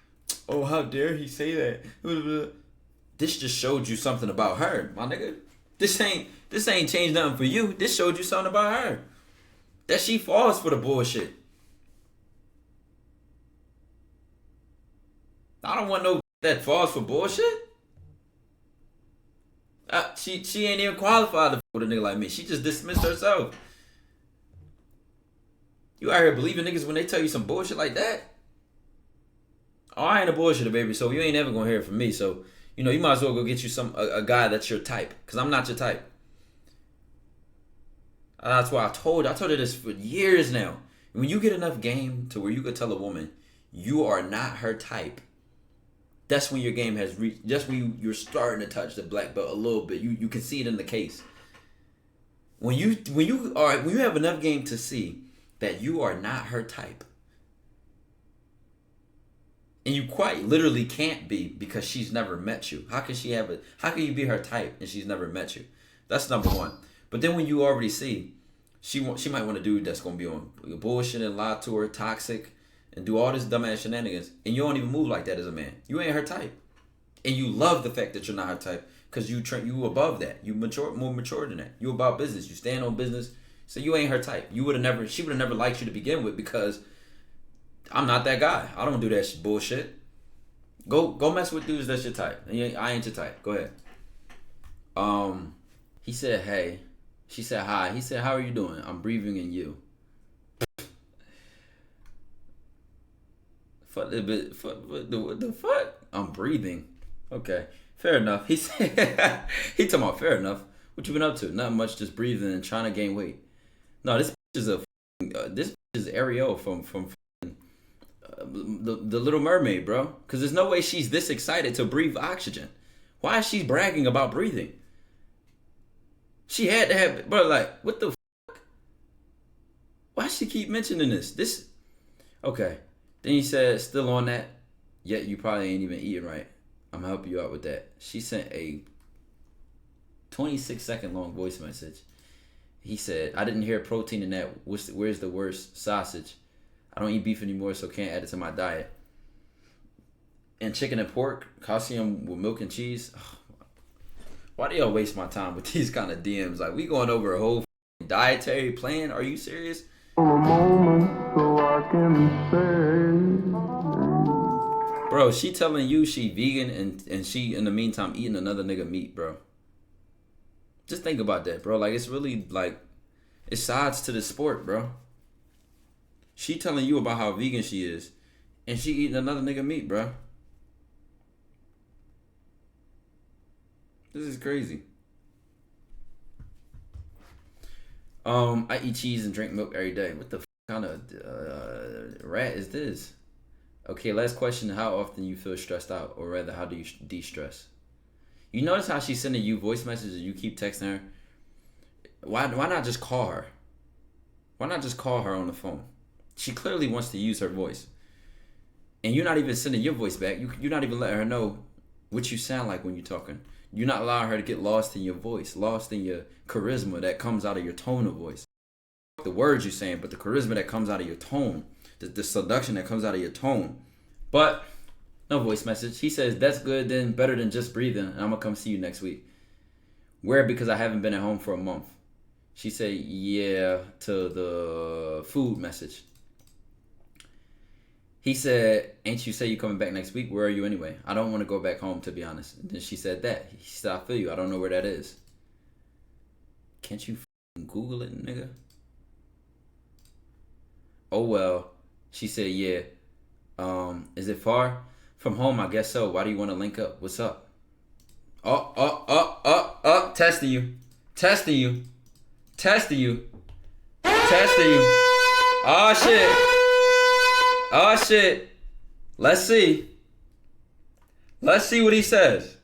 oh, how dare he say that? This just showed you something about her, my nigga. This ain't changed nothing for you. This showed you something about her. That she falls for the bullshit. I don't want no that falls for bullshit. She ain't even qualified for a nigga like me. She just dismissed herself. You out here believing niggas when they tell you some bullshit like that? Oh, I ain't a bullshitter, baby. So you ain't ever gonna hear it from me. So you might as well go get you a guy that's your type, cause I'm not your type. That's why I told her this for years now. When you get enough game to where you could tell a woman you are not her type, that's when your game has reached. That's when you're starting to touch the black belt a little bit. You can see it in the case. When you have enough game to see that you are not her type, and you quite literally can't be because she's never met you. How can you be her type and she's never met you? That's number one. But then when you already see, she might want a dude that's gonna be on bullshit and lie to her, toxic, and do all this dumbass shenanigans, and you don't even move like that as a man. You ain't her type, and you love the fact that you're not her type because you above that. You more mature than that. You about business. You stand on business. So you ain't her type. She would have never liked you to begin with because I'm not that guy. I don't do that bullshit. Go mess with dudes that's your type. I ain't your type. Go ahead. He said, hey. She said, hi. He said, how are you doing? I'm breathing in you. What the fuck? I'm breathing. Okay. Fair enough. He said, he talking about fair enough. What you been up to? Not much, just breathing and trying to gain weight. No, this is this is Ariel from the Little Mermaid, bro. Because there's no way she's this excited to breathe oxygen. Why is she bragging about breathing? She had to have, bro, like, what the fuck? Why she keep mentioning this? Okay. Then he said, still on that, yet you probably ain't even eating right. I'm gonna help you out with that. She sent a 26-second long voice message. He said, I didn't hear protein in that. Where's the worst? Sausage. I don't eat beef anymore, so can't add it to my diet. And chicken and pork, calcium with milk and cheese. Why do y'all waste my time with these kind of DMs? Like, we going over a whole dietary plan? Are you serious? For a moment, so I can say. Bro, she telling you she vegan and she, in the meantime, eating another nigga meat, bro. Just think about that, bro. Like, it's really, like, it's sides to the sport, bro. She telling you about how vegan she is, and she eating another nigga meat, bro. This is crazy. I eat cheese and drink milk every day. What the kind of rat is this? Okay, last question. How often you feel stressed out? Or rather, how do you de-stress? You notice how she's sending you voice messages and you keep texting her? Why not just call her? Why not just call her on the phone? She clearly wants to use her voice. And you're not even sending your voice back. You're not even letting her know what you sound like when you're talking. You're not allowing her to get lost in your voice, lost in your charisma that comes out of your tone of voice. The words you're saying, but the charisma that comes out of your tone, the seduction that comes out of your tone. But no voice message. He says, that's good then, better than just breathing, and I'm going to come see you next week. Where? Because I haven't been at home for a month. She said, yeah, to the food message. He said, ain't you say you coming back next week? Where are you anyway? I don't want to go back home, to be honest. And then she said that. He said, I feel you. I don't know where that is. Can't you Google it, nigga? Oh, well. She said, yeah. Is it far from home? I guess so. Why do you want to link up? What's up? Testing you. Testing you. Testing you. Testing you. Oh, shit. Oh, shit. Let's see. Let's see what he says.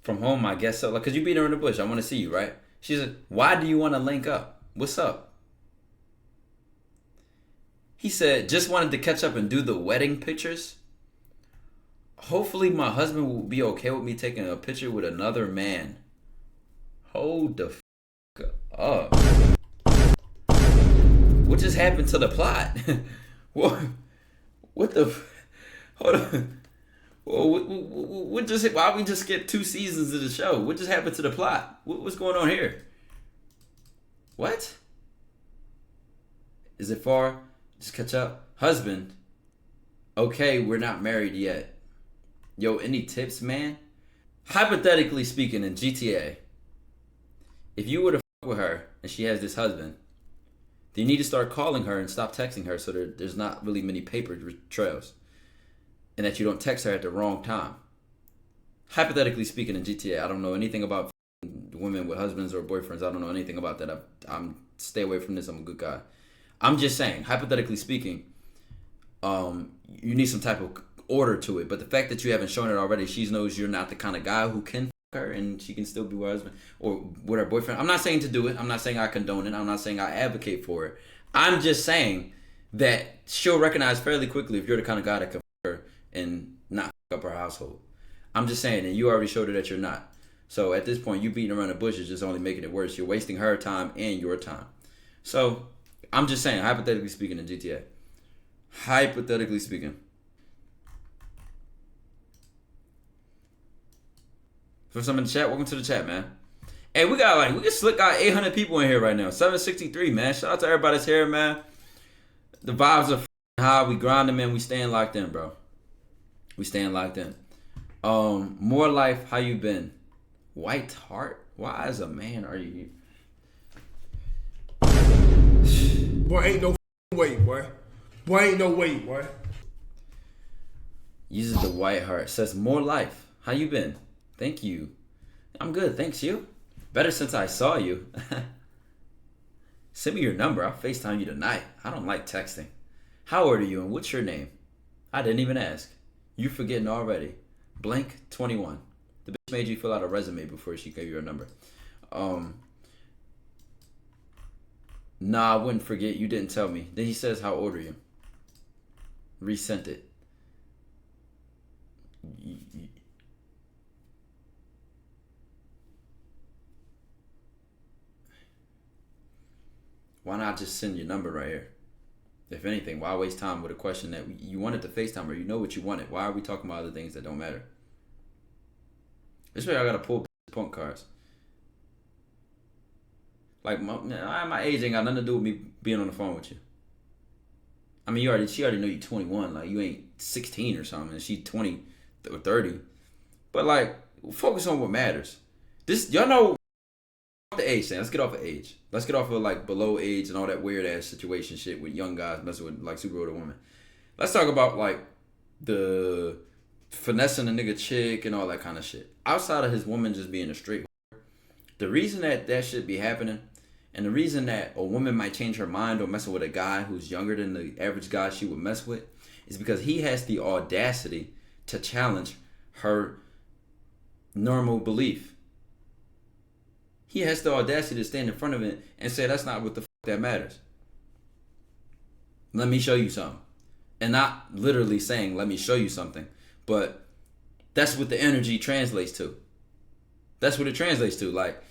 From home, I guess so. Like, cause you beat her in the bush. I want to see you, right? She said, why do you want to link up? What's up? He said, just wanted to catch up and do the wedding pictures. Hopefully my husband will be okay with me taking a picture with another man. Hold the fuck up. What just happened to the plot? What the? Hold on. What just? Why we just skip 2 seasons of the show? What just happened to the plot? What's going on here? What? Is it far? Just catch up. Husband. Okay, we're not married yet. Yo, any tips, man? Hypothetically speaking, in GTA, if you were to fuck with her and she has this husband, then you need to start calling her and stop texting her so there's not really many paper trails. And that you don't text her at the wrong time. Hypothetically speaking, in GTA, I don't know anything about women with husbands or boyfriends. I don't know anything about that. I'm stay away from this. I'm a good guy. I'm just saying, hypothetically speaking, you need some type of order to it. But the fact that you haven't shown it already, she knows you're not the kind of guy who can fuck her and she can still be with her husband or with her boyfriend. I'm not saying to do it. I'm not saying I condone it. I'm not saying I advocate for it. I'm just saying that she'll recognize fairly quickly if you're the kind of guy that can fuck her and not fuck up her household. I'm just saying, and you already showed her that you're not. So at this point, you beating around the bush is just only making it worse. You're wasting her time and your time. So I'm just saying, hypothetically speaking, in GTA. Hypothetically speaking. For some in the chat, welcome to the chat, man. Hey, we just slick got 800 people in here right now. 763, man. Shout out to everybody that's here, man. The vibes are high. We grinding, man. We staying locked in, bro. We staying locked in. More life, how you been? White heart? Why as a man are you? Boy, ain't no way, boy. Boy, ain't no way, boy. Uses the white heart. Says more life. How you been? Thank you. I'm good, thanks you. Better since I saw you. Send me your number. I'll FaceTime you tonight. I don't like texting. How old are you and what's your name? I didn't even ask. You forgetting already. Blank 21. The bitch made you fill out a resume before she gave you her number. Nah, I wouldn't forget. You didn't tell me. Then he says, how old are you? Resent it. Why not just send your number right here? If anything, why waste time with a question that you wanted to FaceTime her? You know what you wanted. Why are we talking about other things that don't matter? This way I gotta pull punk cards. Like my age ain't got nothing to do with me being on the phone with you. I mean, she already know you 21. Like you ain't 16 or something. And she 20 or 30. But like, focus on what matters. Y'all know the age thing. Let's get off of age. Let's get off of like below age and all that weird ass situation shit with young guys messing with like super older women. Let's talk about like the finessing a nigga chick and all that kind of shit. Outside of his woman just being a straight, the reason that shit be happening, and the reason that a woman might change her mind or messing with a guy who's younger than the average guy she would mess with, is because he has the audacity to challenge her normal belief. He has the audacity to stand in front of it and say, that's not what the fuck that matters. Let me show you something. And not literally saying, let me show you something. But that's what the energy translates to. That's what it translates to. Like,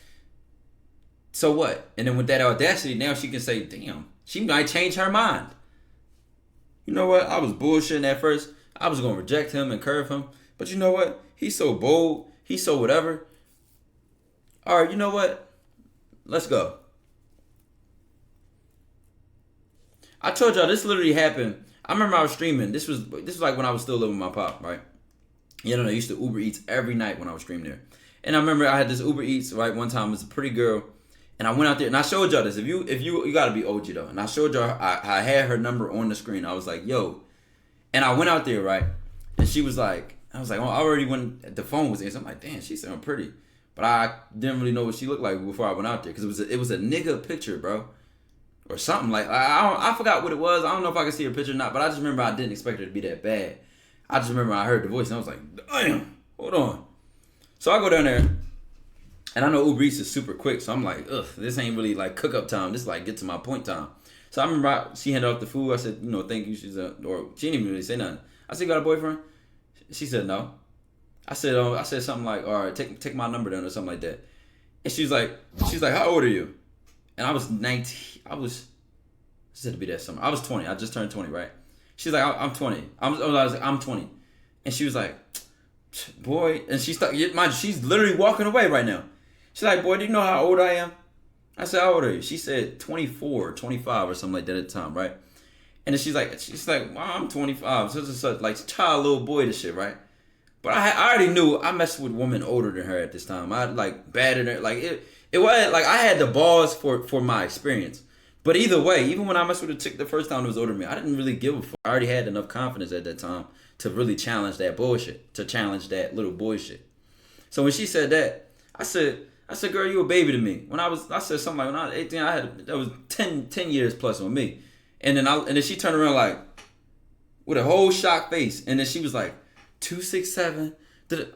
so what? And then with that audacity, now she can say, damn, she might change her mind. You know what? I was bullshitting at first. I was going to reject him and curve him. But you know what? He's so bold. He's so whatever. All right, you know what? Let's go. I told y'all this literally happened. I remember I was streaming. This was like when I was still living with my pop, right? You know, I used to Uber Eats every night when I was streaming there. And I remember I had this Uber Eats, right? One time it was a pretty girl. And I went out there and I showed y'all this. If you gotta be OG though. And I showed y'all I had her number on the screen. I was like, yo. And I went out there, right? And she was like, I was like, oh, I already went, the phone was in. So I'm like, damn, she sound pretty. But I didn't really know what she looked like before I went out there. Because it was a nigga picture, bro. Or something like, I forgot what it was. I don't know if I can see her picture or not. But I just remember I didn't expect her to be that bad. I just remember I heard the voice and I was like, damn, hold on. So I go down there. And I know Uber Eats is super quick. So I'm like, ugh, this ain't really like cook up time. This is like get to my point time. So I remember she handed off the food. I said, thank you. Or she didn't even really say nothing. I said, you got a boyfriend? She said no. I said something like, all right, take my number down or something like that. And she's like, how old are you? And I was 19. I said to be that summer. I was 20. I just turned 20, right? She's like, I'm 20. I was like, I'm 20. And she was like, boy. And she's literally walking away right now. She's like, boy, do you know how old I am? I said, how old are you? She said 24, 25 or something like that at the time, right? And then she's like, well, I'm 25. Such like child, little boy, this shit, right? But I already knew I messed with women older than her at this time. I like batted her, like it was like I had the balls for my experience. But either way, even when I messed with a chick the first time that was older than me, I didn't really give a fuck. I already had enough confidence at that time to really challenge that bullshit, to challenge that little boy shit. So when she said that, I said, girl, you a baby to me. I said something like, when I was 18, that was 10 years plus on me. And then she turned around like, with a whole shocked face. And then she was like, 267.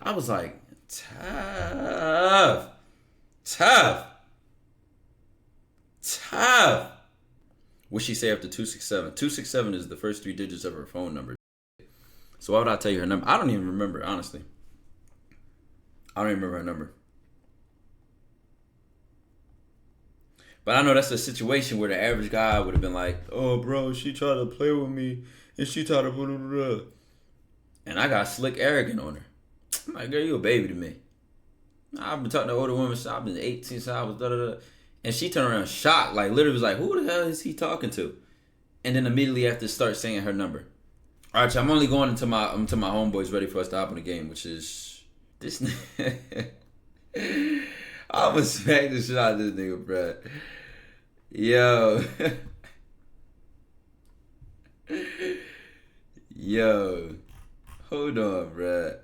I was like, tough. What'd she say after 267? 267 is the first 3 digits of her phone number. So why would I tell you her number? I don't even remember, honestly. I don't even remember her number. But I know that's a situation where the average guy would have been like, oh, bro, she tried to play with me, and she tried to blah, blah, blah. And I got slick arrogant on her. I'm like, girl, you a baby to me. I've been talking to older women since I've been 18, since I was da-da-da. And she turned around shocked, like literally was like, who the hell is he talking to? And then immediately after start saying her number. All right, so I'm only going until my homeboys ready for us to hop in the game, which is this nigga. I'm gonna smack the shit out of this nigga, bro. Yo. Yo. Hold on, bruh.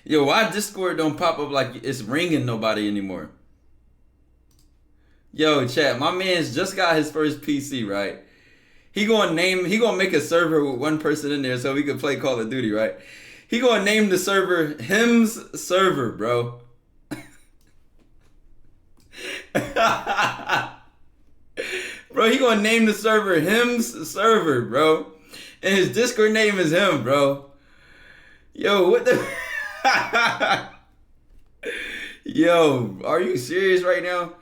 Yo, why Discord don't pop up like it's ringing nobody anymore? Yo, chat, my man's just got his first PC, right? He gonna make a server with one person in there so we can play Call of Duty, right? He gonna name the server Him's Server, bro. Bro, he gonna name the server Him's Server, bro. And his Discord name is him, bro. Yo, what the... Yo, are you serious right now?